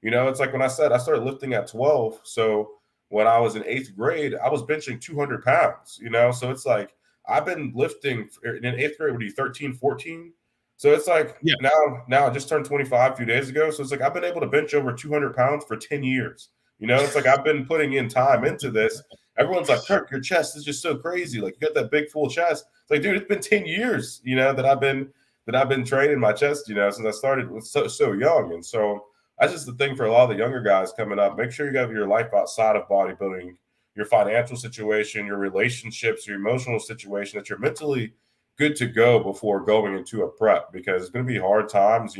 It's like when I said I started lifting at 12. So when I was in 8th grade, I was benching 200 pounds, so it's like, I've been lifting in 8th grade, would be 13, 14. So it's like, now I just turned 25 a few days ago. So it's like, I've been able to bench over 200 pounds for 10 years. It's like, I've been putting in time into this. everyone's like, Kirk, your chest is just so crazy. Like you got that big full chest. It's like, dude, it's been 10 years, that I've been training my chest, since I started so young. And so that's just the thing for a lot of the younger guys coming up. Make sure you have your life outside of bodybuilding, your financial situation, your relationships, your emotional situation, that you're mentally good to go before going into a prep, because it's going to be hard times,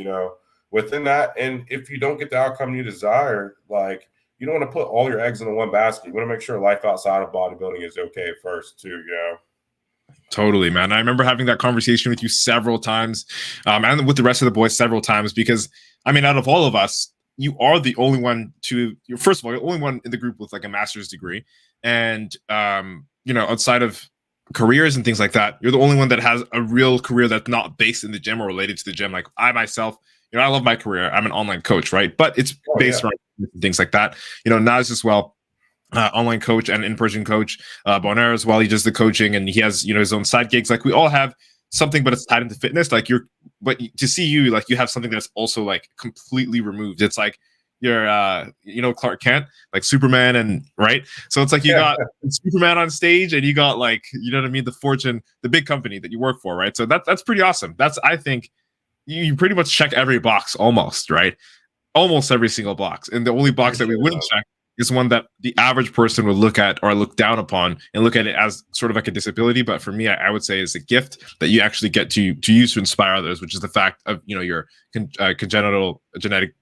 within that. And if you don't get the outcome you desire, like, you don't want to put all your eggs in one basket. You want to make sure life outside of bodybuilding is okay first too, Totally, man. I remember having that conversation with you several times, and with the rest of the boys several times, because out of all of us, you are the only one first of all, you're the only one in the group with like a master's degree, and outside of careers and things like that, you're the only one that has a real career that's not based in the gym or related to the gym. Like I myself, I love my career. I'm an online coach, right? But it's based around things like that. Naz as well, online coach and in-person coach. Bonaire as well, he does the coaching, and he has his own side gigs. Like we all have something, but it's tied into fitness. Like but to see you, like you have something that's also like completely removed. It's like you're Clark Kent, like Superman, and right. So it's like you got Superman on stage, and you got like what I mean, the big company that you work for, right? So that's pretty awesome. I think you pretty much check every box almost, right? Almost every single box. And the only box that we wouldn't check is one that the average person would look at or look down upon and look at it as sort of like a disability. But for me, I would say is a gift that you actually get to use to inspire others, which is the fact of, your congenital genetic,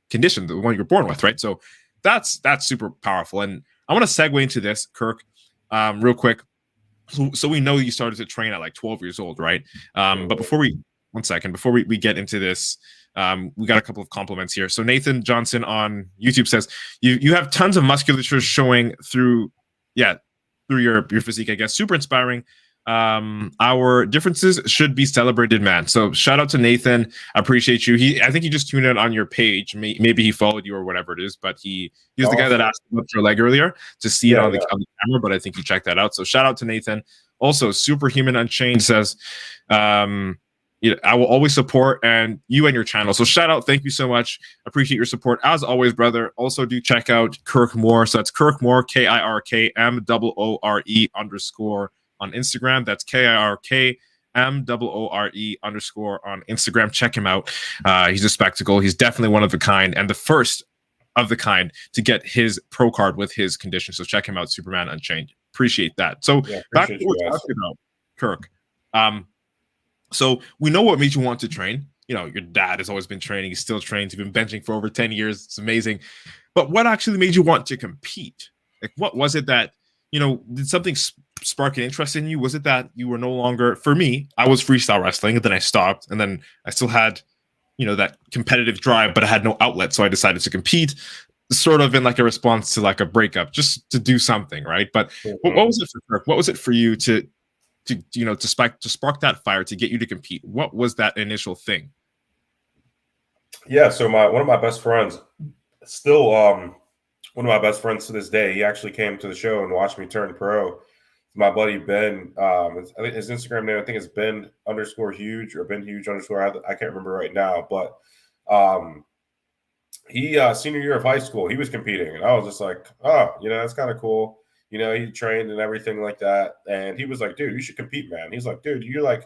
condition, the one you're born with, right? So that's super powerful. And I want to segue into this, Kirk, real quick. So we know you started to train at like 12 years old, right? But before we get into this, we got a couple of compliments here. So Nathan Johnson on YouTube says you have tons of musculature showing through your physique, I guess. Super inspiring. Our differences should be celebrated, man. So shout out to Nathan. I appreciate you. I think he just tuned in on your page. Maybe he followed you or whatever it is, but he's the guy that asked about your leg earlier to see it on the camera, but I think you checked that out. So shout out to Nathan. Also, Superhuman Unchained says, I will always support you and your channel. So shout out. Thank you so much. Appreciate your support as always, brother. Also do check out Kirk Moore. So that's Kirk Moore, KIRKMOORE _ on Instagram. That's KIRKMOORE _ on Instagram. Check him out. He's a spectacle. He's definitely one of a kind and the first of the kind to get his pro card with his condition. So check him out, Superman Unchained. Appreciate that. So back to what we're talking about, Kirk. So we know what made you want to train. Your dad has always been training. He still trains. He's been benching for over 10 years. It's amazing. But what actually made you want to compete? Like, what was it that, did something spark an interest in you? Was it that you were no longer, for me, I was freestyle wrestling, and then I stopped, and then I still had, that competitive drive, but I had no outlet. So I decided to compete sort of in like a response to like a breakup, just to do something. Right. But what was it for Kirk? What was it for you to spark that fire to get you to compete? What was that initial thing? Yeah, so one of my best friends, still one of my best friends to this day, he actually came to the show and watched me turn pro. My buddy Ben, I think his Instagram name, I think it's Ben _huge or Ben huge _ I can't remember right now, but he senior year of high school, he was competing, and I was just like, oh, that's kind of cool. He trained and everything like that. And he was like, dude, you should compete, man. He's like, dude, you're like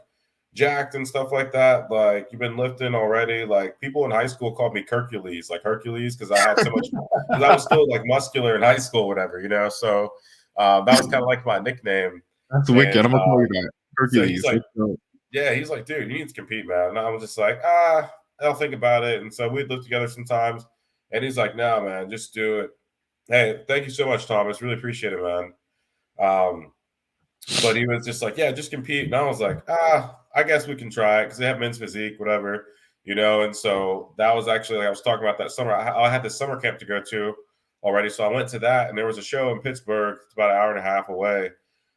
jacked and stuff like that. Like, you've been lifting already. Like, people in high school called me Hercules, because I had so much, because I was still like muscular in high school, whatever, So that was kind of like my nickname. That's wicked. I'm gonna call you that. Hercules. So he's like, dude, you need to compete, man. And I was just like, I'll think about it. And so we'd live together sometimes. And he's like, no, man, just do it. Hey, thank you so much, Thomas. Really appreciate it, man. But he was just like, yeah, just compete. And I was like, I guess we can try it, because they have men's physique, whatever, And so that was actually, like I was talking about that summer. I had the summer camp to go to already. So I went to that, and there was a show in Pittsburgh. It's about an hour and a half away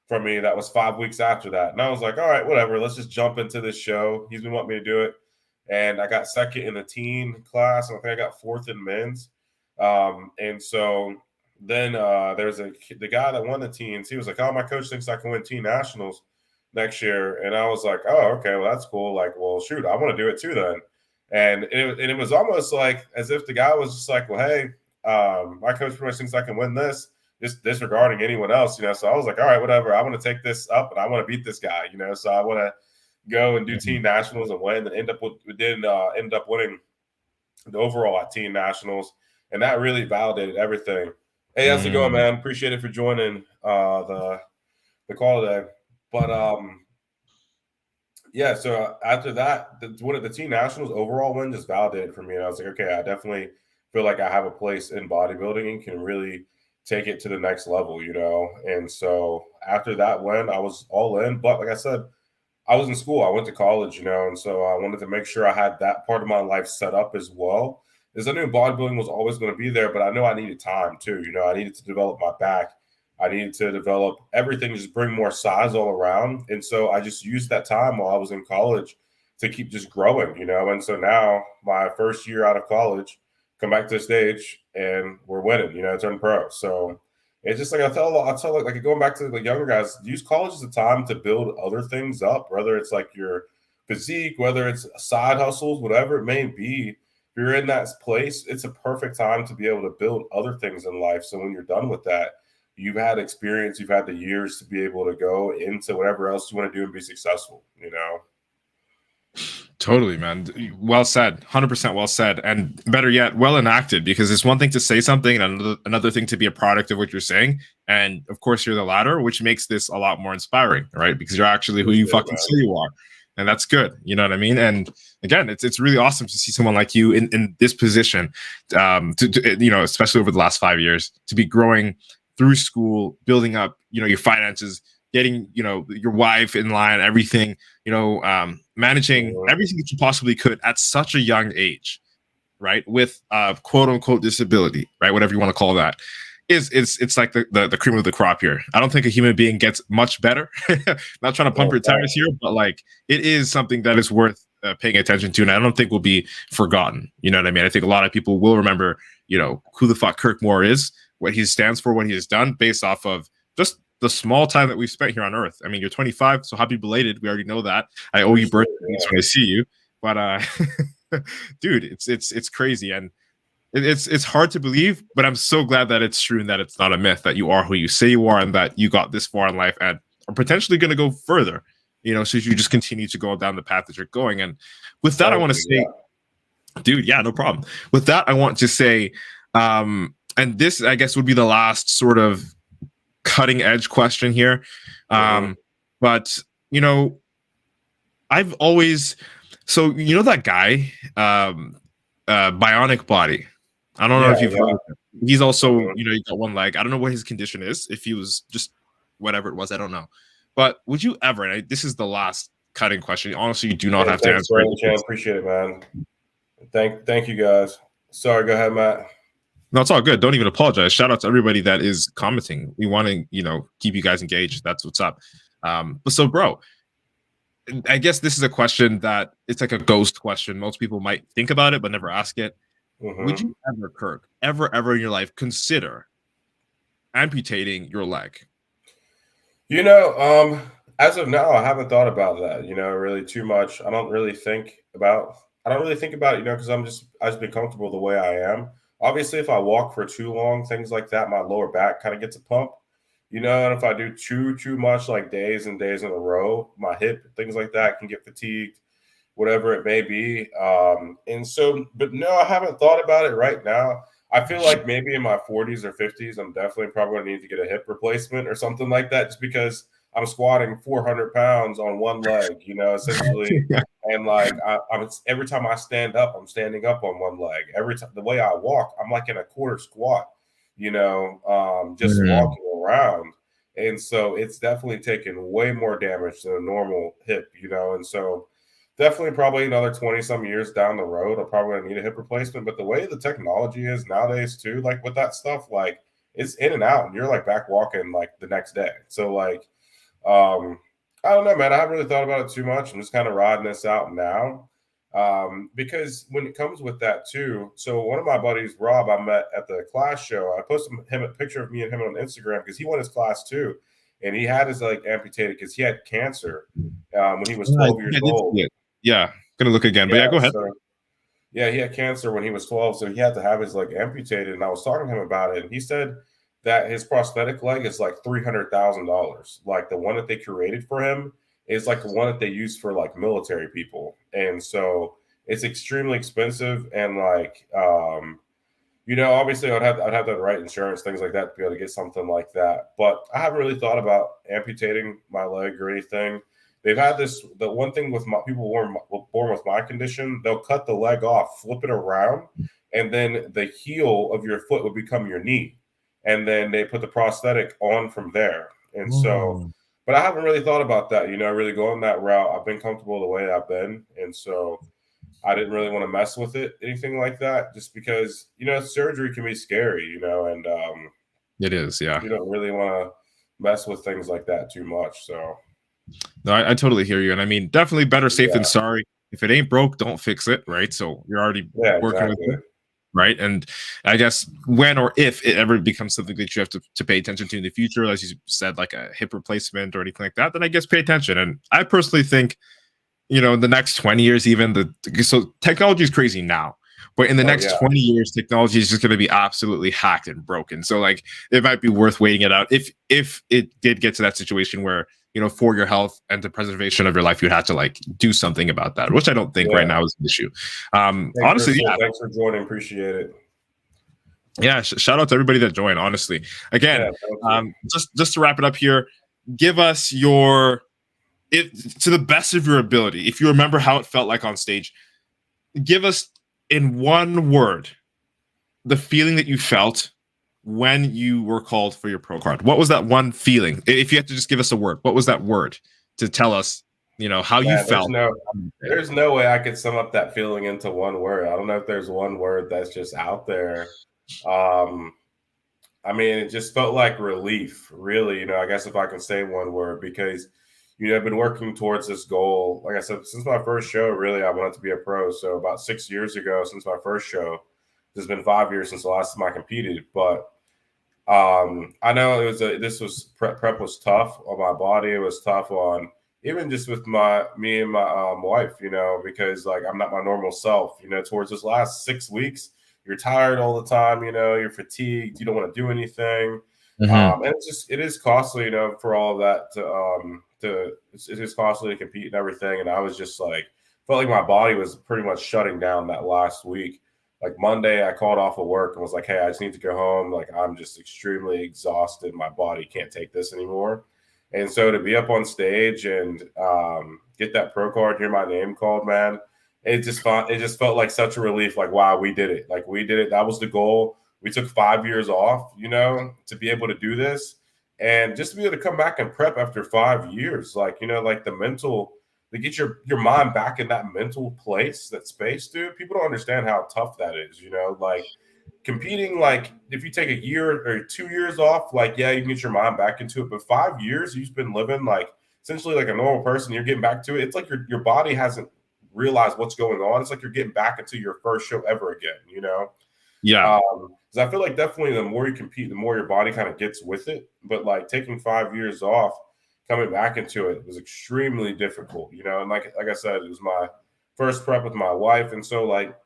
from me. That was 5 weeks after that. And I was like, all right, whatever. Let's just jump into this show. He's been wanting me to do it. And I got second in the teen class. And I think I got fourth in men's. And so then there's the guy that won the teens. He was like, oh, my coach thinks I can win teen nationals next year. And I was like, oh, okay, well, that's cool. Like, well, shoot, I want to do it too then. And it was almost like as if the guy was just like, well, hey, my coach pretty much thinks I can win this. just disregarding anyone else, you know. So I was like, all right, whatever. I want to take this up and I want to beat this guy, you know. So I want to go and do Mhm. team nationals and win, and end up winning the overall at team nationals, and that really validated everything. Hey, how's it going, Mm. man? Appreciate it for joining the call today. But yeah, so after that, one of the team nationals overall win just validated for me, and I was like, okay, I definitely feel like I have a place in bodybuilding and can really take it to the next level, you know. And so after that win, I was all in. But like I said, I was in school. I went to college, you know, and so I wanted to make sure I had that part of my life set up as well. Because I knew bodybuilding was always going to be there, but I know I needed time too. You know, I needed to develop my back. I needed to develop everything, just bring more size all around. And so I just used that time while I was in college to keep just growing, you know. And so now, my first year out of college, come back to the stage and we're winning, you know, turn pro. So it's just like I tell like going back to the younger guys, use college as a time to build other things up, whether it's like your physique, whether it's side hustles, whatever it may be. If you're in that place, it's a perfect time to be able to build other things in life. So when you're done with that, you've had experience, you've had the years to be able to go into whatever else you want to do and be successful, you know? Totally, man. Well said. 100% well said. And better yet, well enacted, because it's one thing to say something and another thing to be a product of what you're saying. And of course, you're the latter, which makes this a lot more inspiring, right? Because you're actually who you Appreciate it, fucking man. say you are. And that's good. You know what I mean? And again, it's really awesome to see someone like you in this position, you know, especially over the last 5 years, to be growing through school, building up, you know, your finances, getting, you know, your wife in line, everything, you know, managing Mhm. everything that you possibly could at such a young age, right? With quote unquote disability, right? Whatever you want to call that. It's like the cream of the crop here. I don't think a human being gets much better. Not trying to pump No, your tires here, but like it is something that is worth paying attention to, and I don't think will be forgotten. You know what I mean? I think a lot of people will remember, you know, who the fuck Kirk Moore is, what he stands for, what he has done, based off of just the small time that we've spent here on Earth. I mean, you're 25, so happy belated. We already know that. I owe you appreciate birthday it. greetings Yeah. when I see you, but dude, it's crazy, and it's hard to believe, but I'm so glad that it's true and that it's not a myth, that you are who you say you are and that you got this far in life and are potentially going to go further, you know, so you just continue to go down the path that you're going. And with that, I Thank want to you. say, dude, yeah, no problem. With that, I want to say, and this, I guess, would be the last sort of cutting edge question here. Yeah. But, you know, I've always, so, you know, that guy, Bionic Body. I don't know Yeah. if you've heard Yeah. of him. He's also, Mhm. you know, he's got one leg. I don't know what his condition is. If he was just whatever it was, I don't know. But would you ever, and this is the last cutting question. Honestly, you do not Hey, have to thanks answer for it. the chance. Appreciate it, man. Thank you guys. Sorry, go ahead, Matt. No, it's all good. Don't even apologize. Shout out to everybody that is commenting. We want to, you know, keep you guys engaged. That's what's up. But so, bro, I guess this is a question that it's like a ghost question. Most people might think about it, but never ask it. Would Hmm. you ever, Kirk, ever in your life consider amputating your leg? You know, as of now, I haven't thought about that. You know, really too much. I don't really think about. I don't really think about it. You know, because I just been comfortable the way I am. Obviously, if I walk for too long, things like that, my lower back kind of gets a pump. You know, and if I do too much, like days and days in a row, my hip, things like that, can get fatigued, whatever it may be. And so, but no, I haven't thought about it right now. I feel like maybe in my 40s or 50s, I'm definitely probably going to need to get a hip replacement or something like that, just because I'm squatting 400 pounds on one leg, you know, essentially. And like, I'm every time I stand up, I'm standing up on one leg. Every time the way I walk, I'm like in a quarter squat, you know, just Mm. walking around. And so it's definitely taken way more damage than a normal hip, you know, and so definitely probably another 20 some years down the road, I'll probably gonna need a hip replacement. But the way the technology is nowadays, too, like with that stuff, like it's in and out, and you're like back walking like the next day. So, like, um, I don't know, man. I haven't really thought about it too much. I'm just kind of riding this out now. Because when it comes with that too, so one of my buddies, Rob, I met at the class show. I posted him a picture of me and him on Instagram because he won his class too, and he had his leg amputated because he had cancer when he was I 12 think years I did old. see it. Yeah, gonna look again, but Yeah, yeah, go ahead. so yeah, he had cancer when he was 12, so he had to have his leg amputated. And I was talking to him about it, and he said that his prosthetic leg is like $300,000. Like the one that they created for him is like the one that they use for like military people, and so it's extremely expensive. And like, obviously I'd have the right insurance, things like that, to be able to get something like that. But I haven't really thought about amputating my leg or anything. They've had the one thing with my people born with my condition, they'll cut the leg off, flip it around, and then the heel of your foot would become your knee. And then they put the prosthetic on from there. And so, but I haven't really thought about that, really going that route. I've been comfortable the way I've been. And so I didn't really want to mess with it, anything like that, just because, surgery can be scary, and it is, yeah. You don't really want to mess with things like that too much. So, no, I totally hear you. And I mean, definitely better safe than sorry. If it ain't broke, don't fix it, right? So you're already working with it, right? And I guess when or if it ever becomes something that you have to pay attention to in the future, as you said, like a hip replacement or anything like that, then I guess pay attention. And I personally think, in the next 20 years, so technology is crazy now, but in the next 20 years, technology is just going to be absolutely hacked and broken. So like, it might be worth waiting it out if it did get to that situation where, for your health and the preservation of your life, you'd have to like do something about that, which I don't think right now is an issue. Honestly, thanks for joining. Appreciate it. Yeah, shout out to everybody that joined. Honestly, again, just to wrap it up here, give us to the best of your ability. If you remember how it felt like on stage, give us in one word the feeling that you felt when you were called for your pro card. What was that one feeling? If you had to just give us a word, what was that word to tell us, how you felt? There's no way I could sum up that feeling into one word. I don't know if there's one word that's just out there. I mean, it just felt like relief, really. I guess if I can say one word, because I've been working towards this goal. Like I said, since my first show, really, I wanted to be a pro. So about 6 years ago, since my first show, it's been 5 years since the last time I competed. But I know prep was tough on my body. It was tough on even just with me and my wife, because like I'm not my normal self. Towards this last 6 weeks, you're tired all the time. You're fatigued. You don't want to do anything. And it is costly, for all of that it is costly to compete and everything. And I was just like, felt like my body was pretty much shutting down that last week. Like Monday, I called off of work and was like, hey, I just need to go home. Like, I'm just extremely exhausted. My body can't take this anymore. And so to be up on stage and get that pro card, hear my name called, man, it just felt like such a relief. Like, wow, we did it. Like, we did it. That was the goal. We took 5 years off, to be able to do this. And just to be able to come back and prep after 5 years, like, like the mental, to get your mind back in that mental place, that space, dude. People don't understand how tough that is, like competing. Like if you take a year or 2 years off, like, yeah, you can get your mind back into it. But 5 years you've been living like essentially like a normal person, you're getting back to it. It's like your body hasn't realized what's going on. It's like you're getting back into your first show ever again, Yeah. Because I feel like definitely the more you compete, the more your body kind of gets with it. But like taking 5 years off, coming back into it was extremely difficult, and like I said, it was my first prep with my wife. And so like,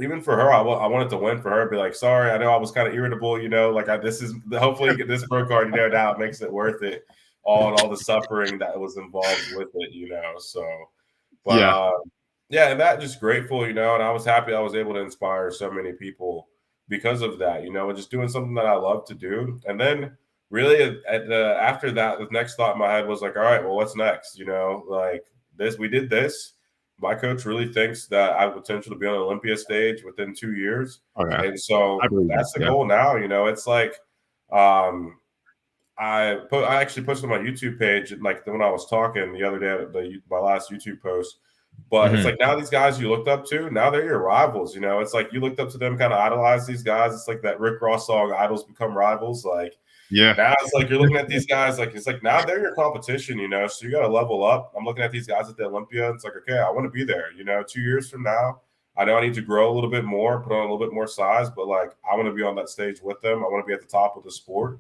even for her, I wanted to win for her, be like, sorry, I know I was kind of irritable, like hopefully this pro card, now it makes it worth it, all the suffering that was involved with it, so, but and that just grateful, and I was happy I was able to inspire so many people because of that, and just doing something that I love to do. And then really after that, the next thought in my head was like, all right, well, what's next? Like we did this. My coach really thinks that I have potential to be on an Olympia stage within 2 years. Okay. And so that's the goal now. It's like, I actually posted on my YouTube page, like when I was talking the other day, my last YouTube post. But it's like now these guys you looked up to, now they're your rivals. It's like you looked up to them, kind of idolize these guys. It's like that Rick Ross song, "Idols Become Rivals." Like, now it's like you're looking at these guys, like it's like now they're your competition. So you got to level up. I'm looking at these guys at the Olympia. It's like, okay, I want to be there. 2 years from now, I know I need to grow a little bit more, put on a little bit more size, but like I want to be on that stage with them. I want to be at the top of the sport.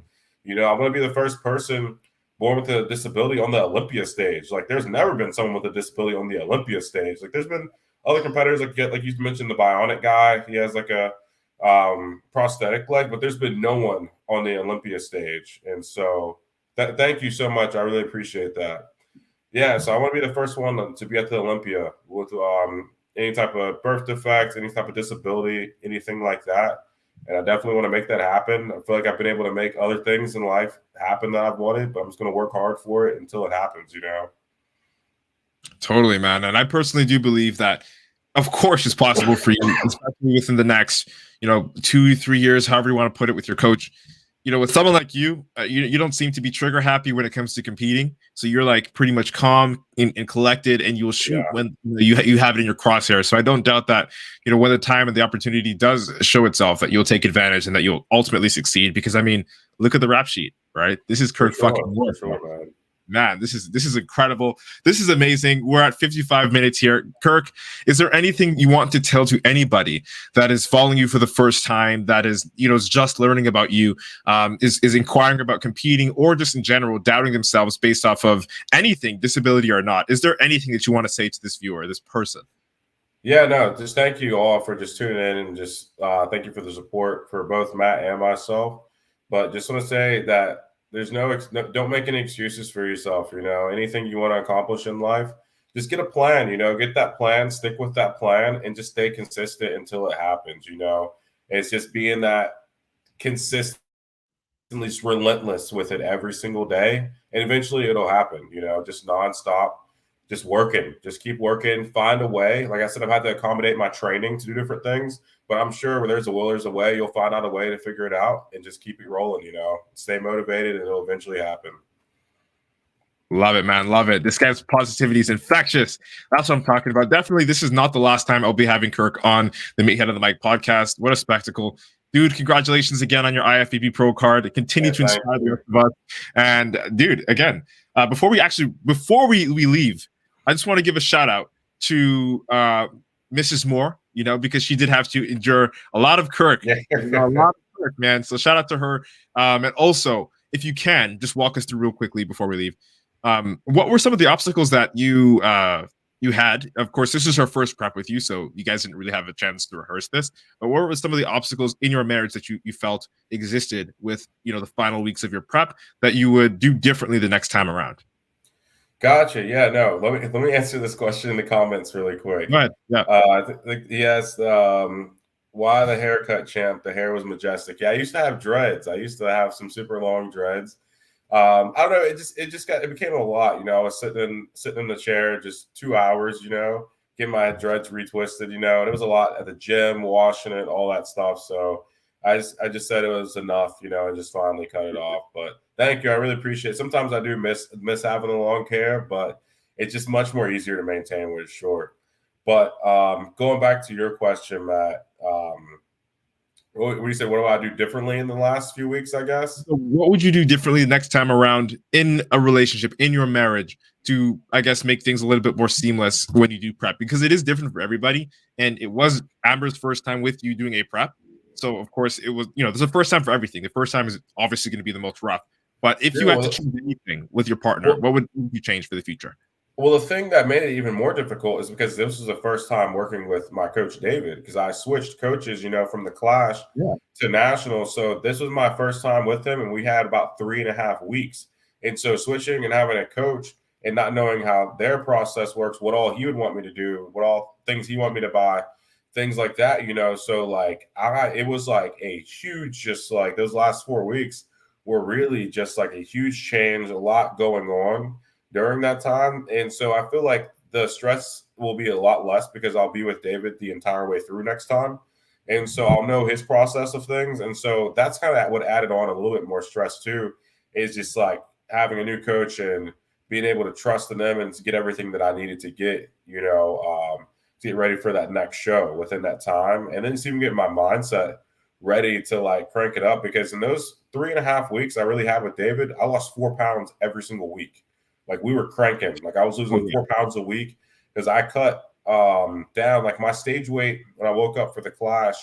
I want to be the first person born with a disability on the Olympia stage. Like there's never been someone with a disability on the Olympia stage. Like there's been other competitors, like you mentioned, the bionic guy. He has like a prosthetic leg, but there's been no one on the Olympia stage. And so thank you so much. I really appreciate that. Yeah, so I want to be the first one to be at the Olympia with any type of birth defect, any type of disability, anything like that. And I definitely want to make that happen. I feel like I've been able to make other things in life happen that I've wanted, but I'm just going to work hard for it until it happens, Totally, man. And I personally do believe that, of course, it's possible for you, especially within the next, 2-3 years, however you want to put it, with your coach. With someone like you, you don't seem to be trigger happy when it comes to competing. So you're like pretty much calm and collected, and you'll shoot when you have it in your crosshairs. So I don't doubt that, when the time and the opportunity does show itself, that you'll take advantage and that you'll ultimately succeed. Because I mean, look at the rap sheet, right? This is Kirk fucking Ward. Man, this is incredible. This is amazing. We're at 55 minutes here. Kirk, is there anything you want to tell to anybody that is following you for the first time, that is, is just learning about you, is inquiring about competing, or just in general doubting themselves based off of anything, disability or not? Is there anything that you want to say to this viewer, this person? Yeah, no, just thank you all for just tuning in, and just thank you for the support for both Matt and myself. But just want to say that there's don't make any excuses for yourself. Anything you want to accomplish in life, just get a plan, get that plan, stick with that plan, and just stay consistent until it happens. It's just being that consistently relentless with it every single day. And eventually it'll happen, just nonstop, just working, just keep working, find a way. Like I said, I've had to accommodate my training to do different things, but I'm sure where there's a will, there's a way. You'll find out a way to figure it out, and just keep it rolling, stay motivated, and it'll eventually happen. Love it, man. Love it. This guy's positivity is infectious. That's what I'm talking about. Definitely, this is not the last time I'll be having Kirk on the Meathead of the Mic podcast. What a spectacle. Dude, congratulations again on your IFBB Pro card. Continue to inspire the rest of us. And dude, again, before we leave, I just want to give a shout out to Mrs. Moore, because she did have to endure a lot of Kirk. A lot of Kirk, man. So shout out to her. And also, if you can, just walk us through real quickly before we leave. What were some of the obstacles that you had? Of course, this is her first prep with you, so you guys didn't really have a chance to rehearse this. But what were some of the obstacles in your marriage that you felt existed with the final weeks of your prep that you would do differently the next time around? Gotcha. Yeah, no. Let me answer this question in the comments really quick. Go ahead. Yeah. He asked, why the haircut, champ? The hair was majestic. Yeah, I used to have dreads. I used to have some super long dreads. I don't know. It became a lot. I was sitting in the chair just 2 hours. Getting my dreads retwisted. And it was a lot at the gym, washing it, all that stuff. So I just said it was enough. And just finally cut it off. But thank you. I really appreciate it. Sometimes I do miss having the long hair, but it's just much more easier to maintain when it's short. But going back to your question, Matt, what do you say? What do I do differently in the last few weeks, I guess? What would you do differently next time around in a relationship, in your marriage, to, I guess, make things a little bit more seamless when you do prep? Because it is different for everybody. And it was Amber's first time with you doing a prep. So, of course, it was, there's a first time for everything. The first time is obviously going to be the most rough. But if you had to change anything with your partner, what would you change for the future? Well, the thing that made it even more difficult is because this was the first time working with my coach, David, because I switched coaches, from the Clash to National. So this was my first time with him, and we had about 3.5 weeks. And so switching and having a coach and not knowing how their process works, what all he would want me to do, what all things he wanted me to buy, things like that, So like it was like a huge, just like those last 4 weeks were really just like a huge change, a lot going on during that time. And so I feel like the stress will be a lot less because I'll be with David the entire way through next time. And so I'll know his process of things. And so that's kind of what added on a little bit more stress too, is just like having a new coach and being able to trust in them and to get everything that I needed to get, to get ready for that next show within that time. And then just even getting my mindset ready to like crank it up, because in those 3.5 weeks I really had with David, I lost 4 pounds every single week. Like we were cranking. Like I was losing 4 pounds a week because I cut down. Like my stage weight when I woke up for the Clash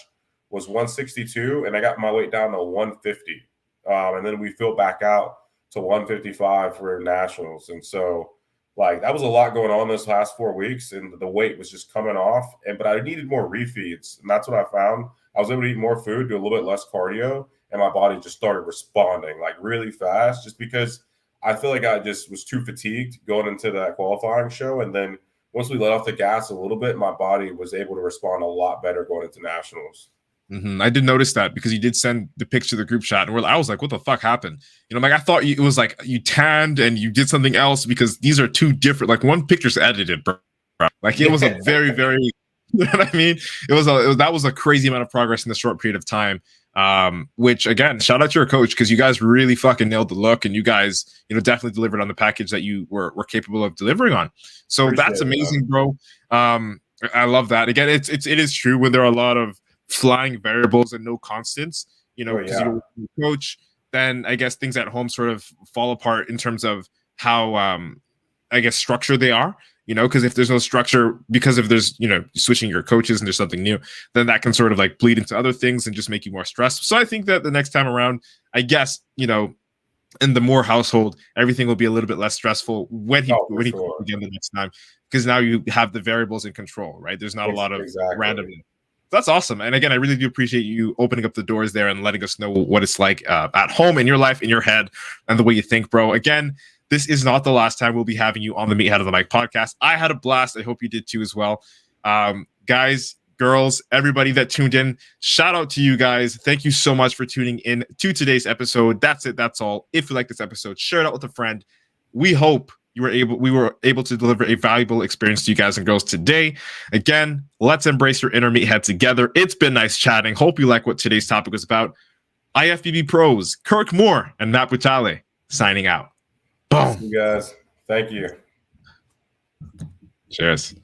was 162, and I got my weight down to 150. And then we filled back out to 155 for Nationals. And so Like that was a lot going on those last 4 weeks, and the weight was just coming off. But I needed more refeeds, and that's what I found. I was able to eat more food, do a little bit less cardio, and my body just started responding like really fast, just because I feel like I just was too fatigued going into that qualifying show, and then once we let off the gas a little bit, my body was able to respond a lot better going into nationals. I did notice that because you did send the picture to the group chat, and I was like, "What the fuck happened?" You know, like I thought it was like you tanned and you did something else, because these are two different. Like one picture's edited, bro. Like it was a very, very. You know what I mean? That was a crazy amount of progress in a short period of time. Which again, shout out to your coach, because you guys really fucking nailed the look, and you guys, definitely delivered on the package that you were capable of delivering on. So Appreciate that's amazing, bro. I love that. Again, it is true when there are a lot of flying variables and no constants, because you're a coach, then I guess things at home sort of fall apart in terms of how I guess structured they are, because if there's no structure, because if there's switching your coaches and there's something new, then that can sort of like bleed into other things and just make you more stressed. So I think that the next time around, I guess, in the Moore household, everything will be a little bit less stressful when he comes again the next time, because now you have the variables in control, right? There's not a lot of randomness. That's awesome. And again, I really do appreciate you opening up the doors there and letting us know what it's like at home, in your life, in your head, and the way you think, bro. Again, this is not the last time we'll be having you on the Meathead of the Mic podcast. I had a blast. I hope you did too as well. Guys, girls, everybody that tuned in, shout out to you guys. Thank you so much for tuning in to today's episode. That's it. That's all. If you like this episode, share it out with a friend. We hope we were able to deliver a valuable experience to you guys and girls today. Again, let's embrace your inner meathead together. It's been nice chatting. Hope you like what today's topic was about. IFBB pros, Kirk Moore and Matt Butale signing out. Boom. See you guys. Thank you. Cheers.